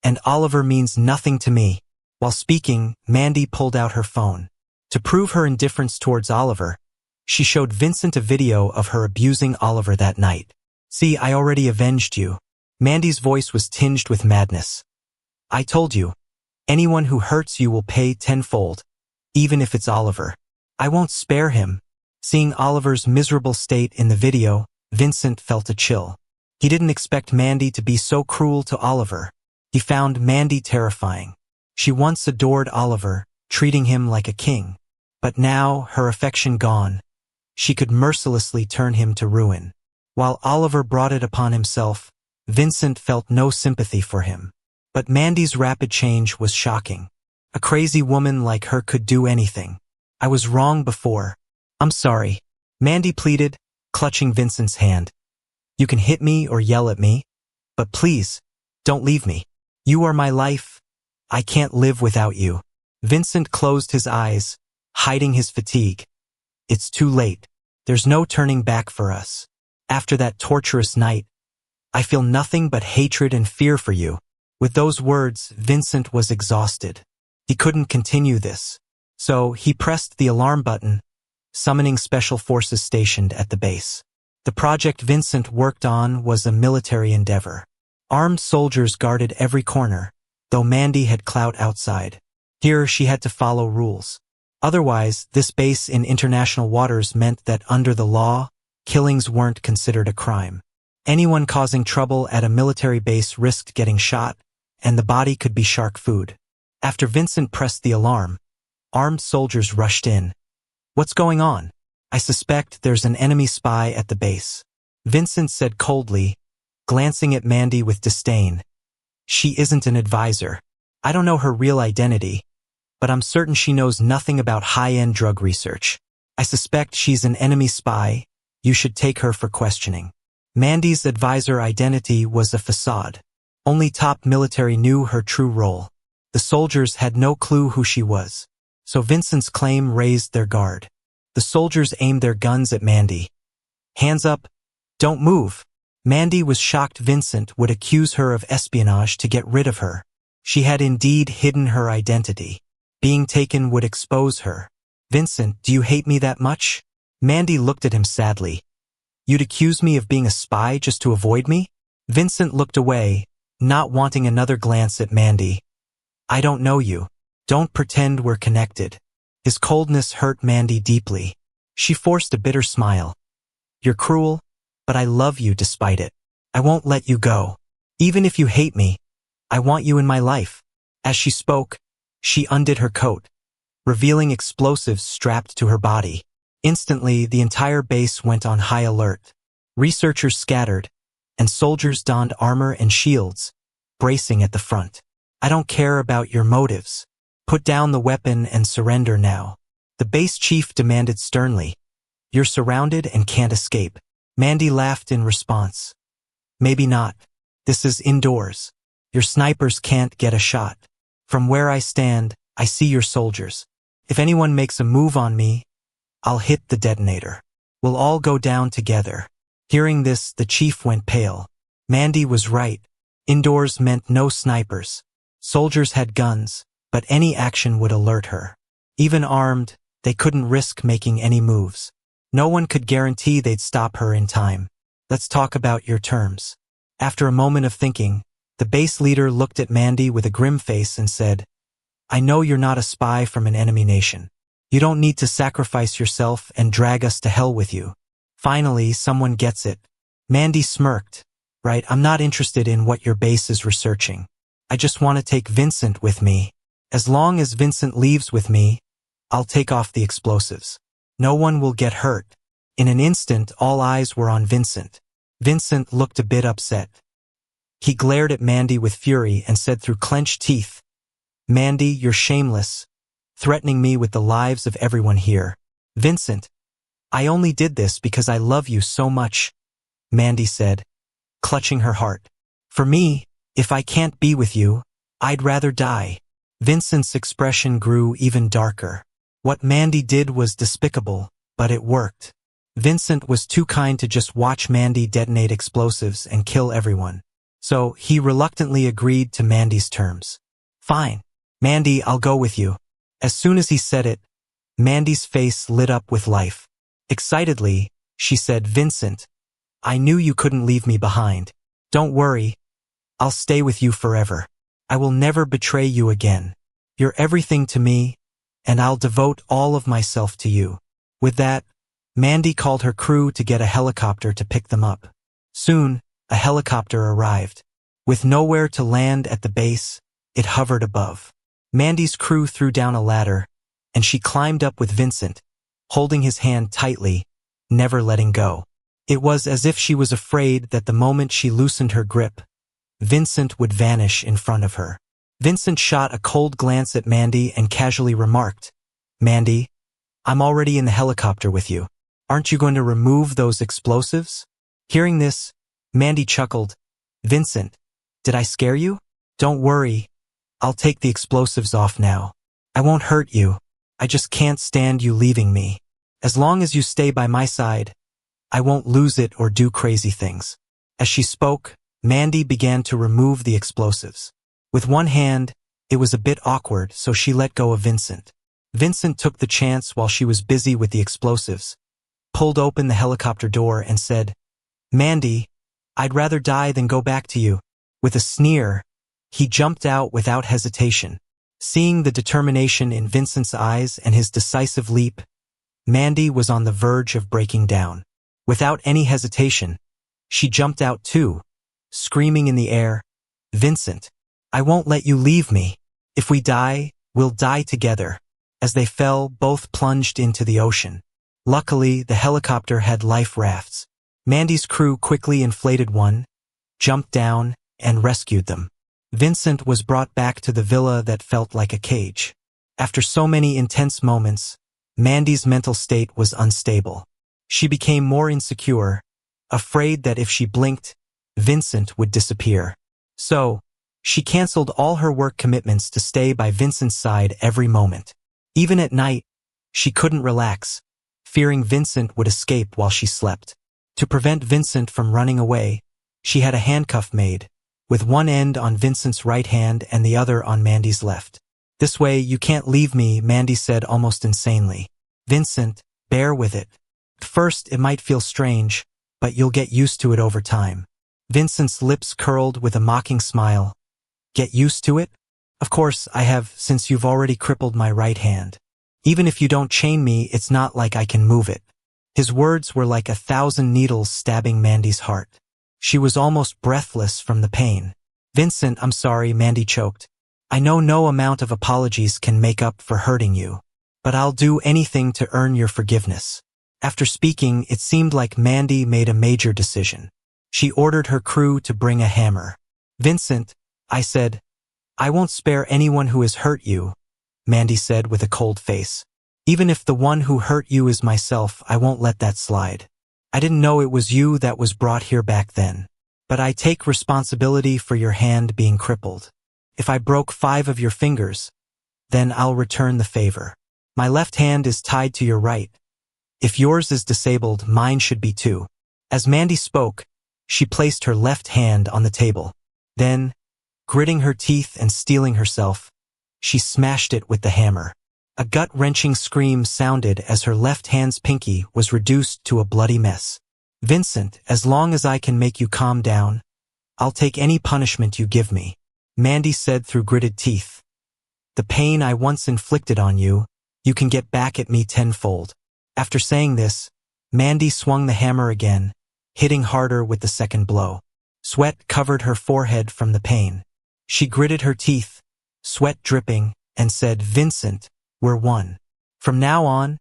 and Oliver means nothing to me." While speaking, Mandy pulled out her phone. To prove her indifference towards Oliver, she showed Vincent a video of her abusing Oliver that night. "See, I already avenged you." Mandy's voice was tinged with madness. "I told you, anyone who hurts you will pay tenfold, even if it's Oliver. I won't spare him." Seeing Oliver's miserable state in the video, Vincent felt a chill. He didn't expect Mandy to be so cruel to Oliver. He found Mandy terrifying. She once adored Oliver, treating him like a king. But now, her affection gone, she could mercilessly turn him to ruin. While Oliver brought it upon himself, Vincent felt no sympathy for him. But Mandy's rapid change was shocking. A crazy woman like her could do anything. "I was wrong before. I'm sorry," Mandy pleaded, clutching Vincent's hand. "You can hit me or yell at me, but please, don't leave me. You are my life. I can't live without you." Vincent closed his eyes, hiding his fatigue. "It's too late. There's no turning back for us. After that torturous night, I feel nothing but hatred and fear for you." With those words, Vincent was exhausted. He couldn't continue this. So he pressed the alarm button, summoning special forces stationed at the base. The project Vincent worked on was a military endeavor. Armed soldiers guarded every corner, though Mandy had clout outside. Here she had to follow rules. Otherwise, this base in international waters meant that under the law, killings weren't considered a crime. Anyone causing trouble at a military base risked getting shot, and the body could be shark food. After Vincent pressed the alarm, armed soldiers rushed in. "What's going on?" "I suspect there's an enemy spy at the base," Vincent said coldly, glancing at Mandy with disdain. "She isn't an advisor. I don't know her real identity, but I'm certain she knows nothing about high-end drug research. I suspect she's an enemy spy. You should take her for questioning." Mandy's advisor identity was a facade. Only top military knew her true role. The soldiers had no clue who she was. So Vincent's claim raised their guard. The soldiers aimed their guns at Mandy. Hands up, don't move. Mandy was shocked Vincent would accuse her of espionage to get rid of her. She had indeed hidden her identity. Being taken would expose her. Vincent, do you hate me that much? Mandy looked at him sadly. You'd accuse me of being a spy just to avoid me? Vincent looked away, not wanting another glance at Mandy. I don't know you. Don't pretend we're connected. His coldness hurt Mandy deeply. She forced a bitter smile. You're cruel, but I love you despite it. I won't let you go. Even if you hate me, I want you in my life. As she spoke, she undid her coat, revealing explosives strapped to her body. Instantly, the entire base went on high alert. Researchers scattered, and soldiers donned armor and shields, bracing at the front. I don't care about your motives. Put down the weapon and surrender now. The base chief demanded sternly. You're surrounded and can't escape. Mandy laughed in response. Maybe not. This is indoors. Your snipers can't get a shot. From where I stand, I see your soldiers. If anyone makes a move on me, I'll hit the detonator. We'll all go down together. Hearing this, the chief went pale. Mandy was right. Indoors meant no snipers. Soldiers had guns, but any action would alert her. Even armed, they couldn't risk making any moves. No one could guarantee they'd stop her in time. Let's talk about your terms. After a moment of thinking, the base leader looked at Mandy with a grim face and said, I know you're not a spy from an enemy nation. You don't need to sacrifice yourself and drag us to hell with you. Finally, someone gets it. Mandy smirked. Right, I'm not interested in what your base is researching. I just want to take Vincent with me. As long as Vincent leaves with me, I'll take off the explosives. No one will get hurt. In an instant, all eyes were on Vincent. Vincent looked a bit upset. He glared at Mandy with fury and said through clenched teeth, Mandy, you're shameless, threatening me with the lives of everyone here. Vincent, I only did this because I love you so much, Mandy said, clutching her heart. For me, if I can't be with you, I'd rather die. Vincent's expression grew even darker. What Mandy did was despicable, but it worked. Vincent was too kind to just watch Mandy detonate explosives and kill everyone. So he reluctantly agreed to Mandy's terms. Fine. Mandy, I'll go with you. As soon as he said it, Mandy's face lit up with life. Excitedly, she said, Vincent, I knew you couldn't leave me behind. Don't worry. I'll stay with you forever. I will never betray you again. You're everything to me, and I'll devote all of myself to you. With that, Mandy called her crew to get a helicopter to pick them up. Soon, a helicopter arrived. With nowhere to land at the base, it hovered above. Mandy's crew threw down a ladder, and she climbed up with Vincent, holding his hand tightly, never letting go. It was as if she was afraid that the moment she loosened her grip, Vincent would vanish in front of her. Vincent shot a cold glance at Mandy and casually remarked, Mandy, I'm already in the helicopter with you. Aren't you going to remove those explosives? Hearing this, Mandy chuckled. Vincent, did I scare you? Don't worry. I'll take the explosives off now. I won't hurt you. I just can't stand you leaving me. As long as you stay by my side, I won't lose it or do crazy things. As she spoke, Mandy began to remove the explosives. With one hand, it was a bit awkward, so she let go of Vincent. Vincent took the chance while she was busy with the explosives, pulled open the helicopter door and said, Mandy, I'd rather die than go back to you. With a sneer, he jumped out without hesitation. Seeing the determination in Vincent's eyes and his decisive leap, Mandy was on the verge of breaking down. Without any hesitation, she jumped out too, screaming in the air, Vincent, I won't let you leave me. If we die, we'll die together. As they fell, both plunged into the ocean. Luckily, the helicopter had life rafts. Mandy's crew quickly inflated one, jumped down, and rescued them. Vincent was brought back to the villa that felt like a cage. After so many intense moments, Mandy's mental state was unstable. She became more insecure, afraid that if she blinked, Vincent would disappear. So, she canceled all her work commitments to stay by Vincent's side every moment. Even at night, she couldn't relax, fearing Vincent would escape while she slept. To prevent Vincent from running away, she had a handcuff made, with one end on Vincent's right hand and the other on Mandy's left. "This way, you can't leave me," Mandy said almost insanely. "Vincent, bear with it. At first, it might feel strange, but you'll get used to it over time." Vincent's lips curled with a mocking smile. "Get used to it? Of course I have, since you've already crippled my right hand. Even if you don't chain me, it's not like I can move it." His words were like 1,000 needles stabbing Mandy's heart. She was almost breathless from the pain. "Vincent, I'm sorry," Mandy choked. "I know no amount of apologies can make up for hurting you, but I'll do anything to earn your forgiveness." After speaking, it seemed like Mandy made a major decision. She ordered her crew to bring a hammer. "Vincent," I said, "I won't spare anyone who has hurt you," Mandy said with a cold face. "Even if the one who hurt you is myself, I won't let that slide. I didn't know it was you that was brought here back then. But I take responsibility for your hand being crippled. If I broke 5 of your fingers, then I'll return the favor. My left hand is tied to your right. If yours is disabled, mine should be too." As Mandy spoke, she placed her left hand on the table. Then, gritting her teeth and steeling herself, she smashed it with the hammer. A gut-wrenching scream sounded as her left hand's pinky was reduced to a bloody mess. "Vincent, as long as I can make you calm down, I'll take any punishment you give me," Mandy said through gritted teeth. "The pain I once inflicted on you, you can get back at me tenfold." After saying this, Mandy swung the hammer again, hitting harder with the second blow. Sweat covered her forehead from the pain. She gritted her teeth, sweat dripping, and said, "Vincent, we're one. From now on,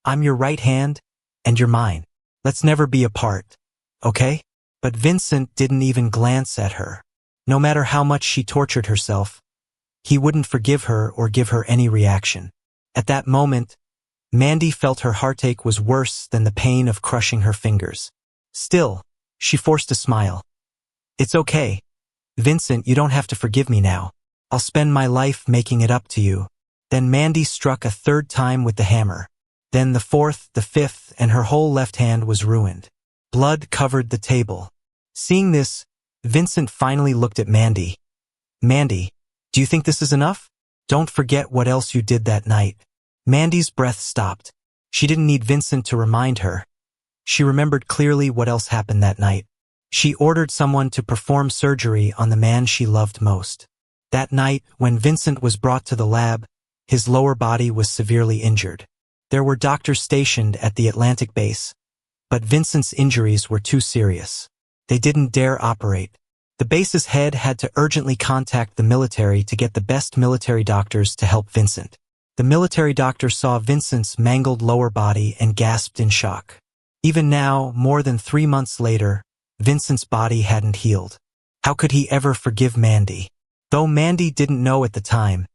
I'm your right hand, and you're mine. Let's never be apart, okay?" But Vincent didn't even glance at her. No matter how much she tortured herself, he wouldn't forgive her or give her any reaction. At that moment, Mandy felt her heartache was worse than the pain of crushing her fingers. Still, she forced a smile. "It's okay. Vincent, you don't have to forgive me now. I'll spend my life making it up to you." Then Mandy struck a 3rd time with the hammer. Then the 4th, the 5th, and her whole left hand was ruined. Blood covered the table. Seeing this, Vincent finally looked at Mandy. "Mandy, do you think this is enough? Don't forget what else you did that night." Mandy's breath stopped. She didn't need Vincent to remind her. She remembered clearly what else happened that night. She ordered someone to perform surgery on the man she loved most. That night, when Vincent was brought to the lab, his lower body was severely injured. There were doctors stationed at the Atlantic base, but Vincent's injuries were too serious. They didn't dare operate. The base's head had to urgently contact the military to get the best military doctors to help Vincent. The military doctor saw Vincent's mangled lower body and gasped in shock. Even now, more than 3 months later, Vincent's body hadn't healed. How could he ever forgive Mandy? Though Mandy didn't know at the time,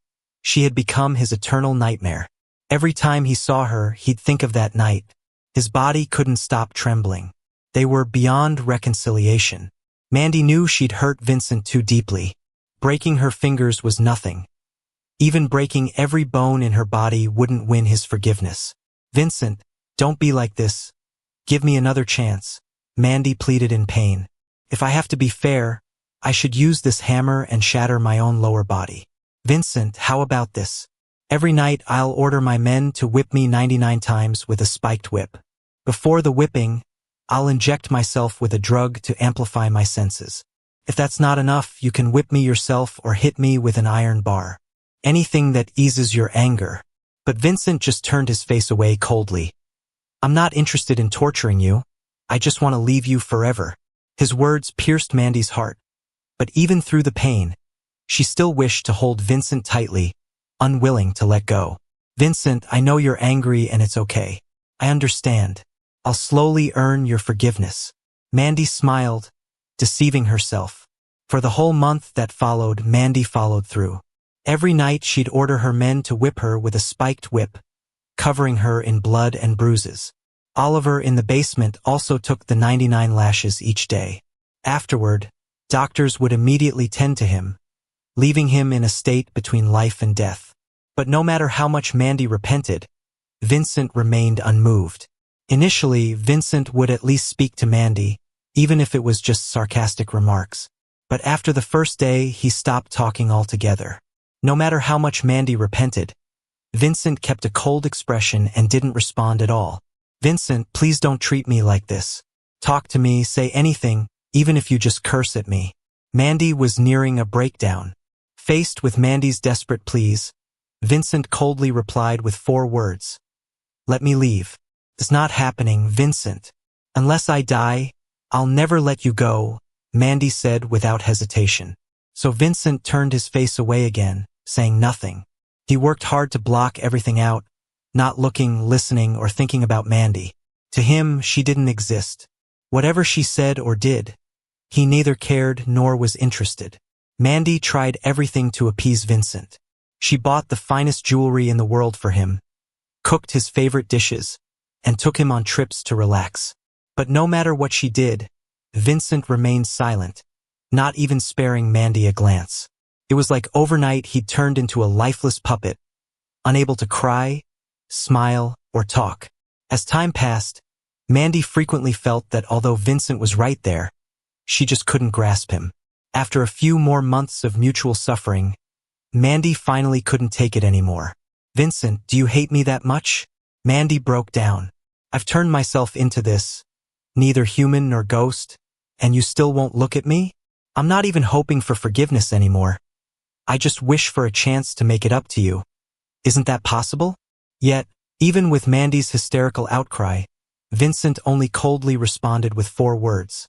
she had become his eternal nightmare. Every time he saw her, he'd think of that night. His body couldn't stop trembling. They were beyond reconciliation. Mandy knew she'd hurt Vincent too deeply. Breaking her fingers was nothing. Even breaking every bone in her body wouldn't win his forgiveness. "Vincent, don't be like this. Give me another chance," Mandy pleaded in pain. "If I have to be fair, I should use this hammer and shatter my own lower body. Vincent, how about this? Every night I'll order my men to whip me 99 times with a spiked whip. Before the whipping, I'll inject myself with a drug to amplify my senses. If that's not enough, you can whip me yourself or hit me with an iron bar. Anything that eases your anger." But Vincent just turned his face away coldly. "I'm not interested in torturing you. I just want to leave you forever." His words pierced Mandy's heart. But even through the pain, she still wished to hold Vincent tightly, unwilling to let go. "Vincent, I know you're angry and it's okay. I understand. I'll slowly earn your forgiveness." Mandy smiled, deceiving herself. For the whole month that followed, Mandy followed through. Every night she'd order her men to whip her with a spiked whip, covering her in blood and bruises. Oliver in the basement also took the 99 lashes each day. Afterward, doctors would immediately tend to him, leaving him in a state between life and death. But no matter how much Mandy repented, Vincent remained unmoved. Initially, Vincent would at least speak to Mandy, even if it was just sarcastic remarks. But after the first day, he stopped talking altogether. No matter how much Mandy repented, Vincent kept a cold expression and didn't respond at all. "Vincent, please don't treat me like this. Talk to me, say anything, even if you just curse at me." Mandy was nearing a breakdown. Faced with Mandy's desperate pleas, Vincent coldly replied with 4 words. "Let me leave." "It's not happening, Vincent. Unless I die, I'll never let you go," Mandy said without hesitation. So Vincent turned his face away again, saying nothing. He worked hard to block everything out, not looking, listening, or thinking about Mandy. To him, she didn't exist. Whatever she said or did, he neither cared nor was interested. Mandy tried everything to appease Vincent. She bought the finest jewelry in the world for him, cooked his favorite dishes, and took him on trips to relax. But no matter what she did, Vincent remained silent, not even sparing Mandy a glance. It was like overnight he'd turned into a lifeless puppet, unable to cry, smile, or talk. As time passed, Mandy frequently felt that although Vincent was right there, she just couldn't grasp him. After a few more months of mutual suffering, Mandy finally couldn't take it anymore. "Vincent, do you hate me that much?" Mandy broke down. "I've turned myself into this, neither human nor ghost, and you still won't look at me? I'm not even hoping for forgiveness anymore. I just wish for a chance to make it up to you. Isn't that possible?" Yet, even with Mandy's hysterical outcry, Vincent only coldly responded with 4 words.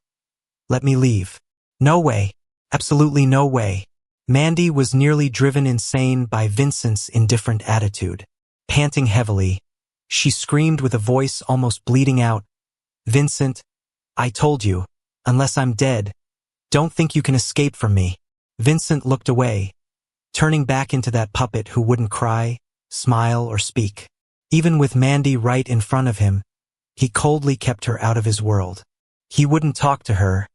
"Let me leave." "No way. Absolutely no way." Mandy was nearly driven insane by Vincent's indifferent attitude. Panting heavily, she screamed with a voice almost bleeding out, "Vincent, I told you, unless I'm dead, don't think you can escape from me." Vincent looked away, turning back into that puppet who wouldn't cry, smile, or speak. Even with Mandy right in front of him, he coldly kept her out of his world. He wouldn't talk to her,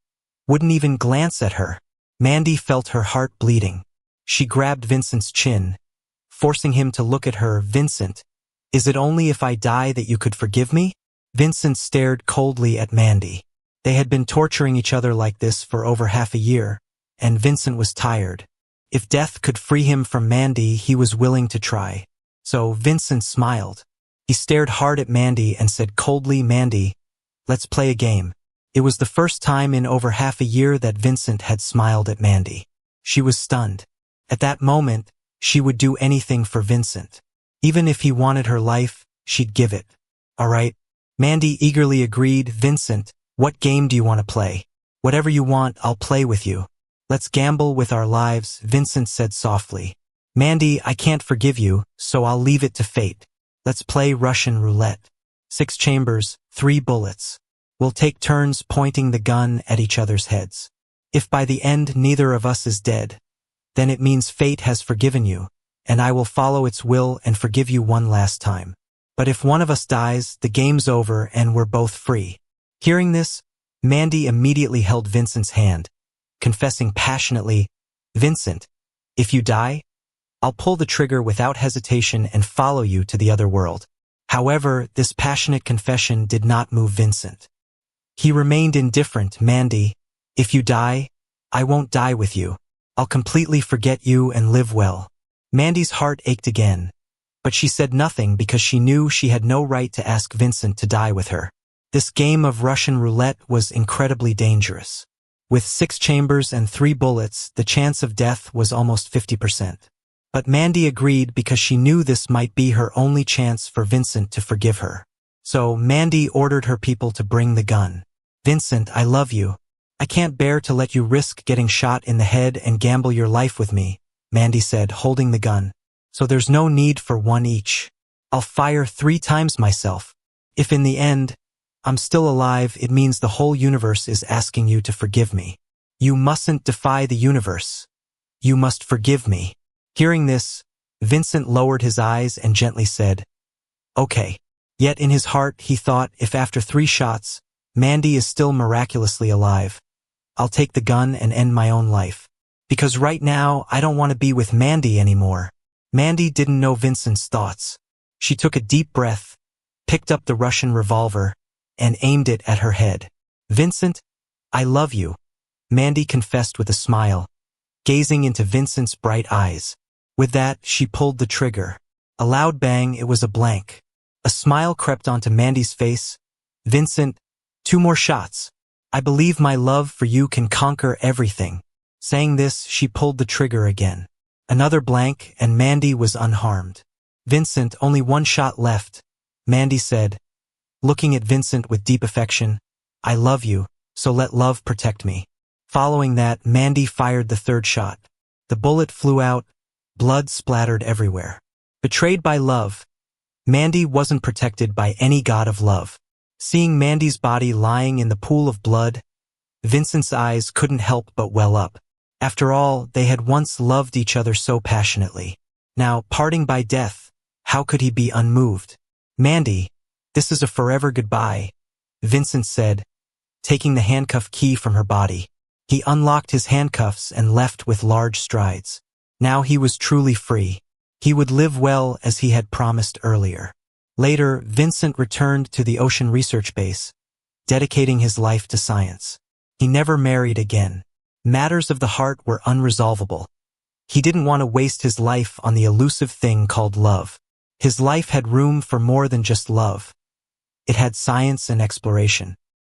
wouldn't even glance at her. Mandy felt her heart bleeding. She grabbed Vincent's chin, forcing him to look at her. "Vincent, is it only if I die that you could forgive me?" Vincent stared coldly at Mandy. They had been torturing each other like this for over half a year, and Vincent was tired. If death could free him from Mandy, he was willing to try. So Vincent smiled. He stared hard at Mandy and said coldly, "Mandy, let's play a game." It was the first time in over half a year that Vincent had smiled at Mandy. She was stunned. At that moment, she would do anything for Vincent. Even if he wanted her life, she'd give it. "All right." Mandy eagerly agreed. "Vincent, what game do you want to play?" "Whatever you want, I'll play with you." "Let's gamble with our lives," Vincent said softly. "Mandy, I can't forgive you, so I'll leave it to fate. Let's play Russian roulette. 6 chambers, 3 bullets. We'll take turns pointing the gun at each other's heads. If by the end neither of us is dead, then it means fate has forgiven you, and I will follow its will and forgive you one last time. But if one of us dies, the game's over and we're both free." Hearing this, Mandy immediately held Vincent's hand, confessing passionately, "Vincent, if you die, I'll pull the trigger without hesitation and follow you to the other world." However, this passionate confession did not move Vincent. He remained indifferent. "Mandy, if you die, I won't die with you. I'll completely forget you and live well." Mandy's heart ached again, but she said nothing because she knew she had no right to ask Vincent to die with her. This game of Russian roulette was incredibly dangerous. With 6 chambers and 3 bullets, the chance of death was almost 50%. But Mandy agreed because she knew this might be her only chance for Vincent to forgive her. So Mandy ordered her people to bring the gun. "Vincent, I love you. I can't bear to let you risk getting shot in the head and gamble your life with me," Mandy said, holding the gun. "So there's no need for one each. I'll fire 3 times myself. If in the end, I'm still alive, it means the whole universe is asking you to forgive me. You mustn't defy the universe. You must forgive me." Hearing this, Vincent lowered his eyes and gently said, "Okay." Yet in his heart he thought, if after 3 shots, Mandy is still miraculously alive, I'll take the gun and end my own life. Because right now, I don't want to be with Mandy anymore. Mandy didn't know Vincent's thoughts. She took a deep breath, picked up the Russian revolver, and aimed it at her head. Vincent, I love you, Mandy confessed with a smile, gazing into Vincent's bright eyes. With that, she pulled the trigger. A loud bang, it was a blank. A smile crept onto Mandy's face. Vincent, 2 more shots. I believe my love for you can conquer everything. Saying this, she pulled the trigger again. Another blank, and Mandy was unharmed. Vincent, only 1 shot left, Mandy said, looking at Vincent with deep affection. I love you, so let love protect me. Following that, Mandy fired the 3rd shot. The bullet flew out, blood splattered everywhere. Betrayed by love, Mandy wasn't protected by any god of love. Seeing Mandy's body lying in the pool of blood, Vincent's eyes couldn't help but well up. After all, they had once loved each other so passionately. Now, parting by death, how could he be unmoved? Mandy, this is a forever goodbye, Vincent said, taking the handcuff key from her body. He unlocked his handcuffs and left with large strides. Now he was truly free. He would live well as he had promised earlier. Later, Vincent returned to the Ocean Research Base, dedicating his life to science. He never married again. Matters of the heart were unresolvable. He didn't want to waste his life on the elusive thing called love. His life had room for more than just love. It had science and exploration.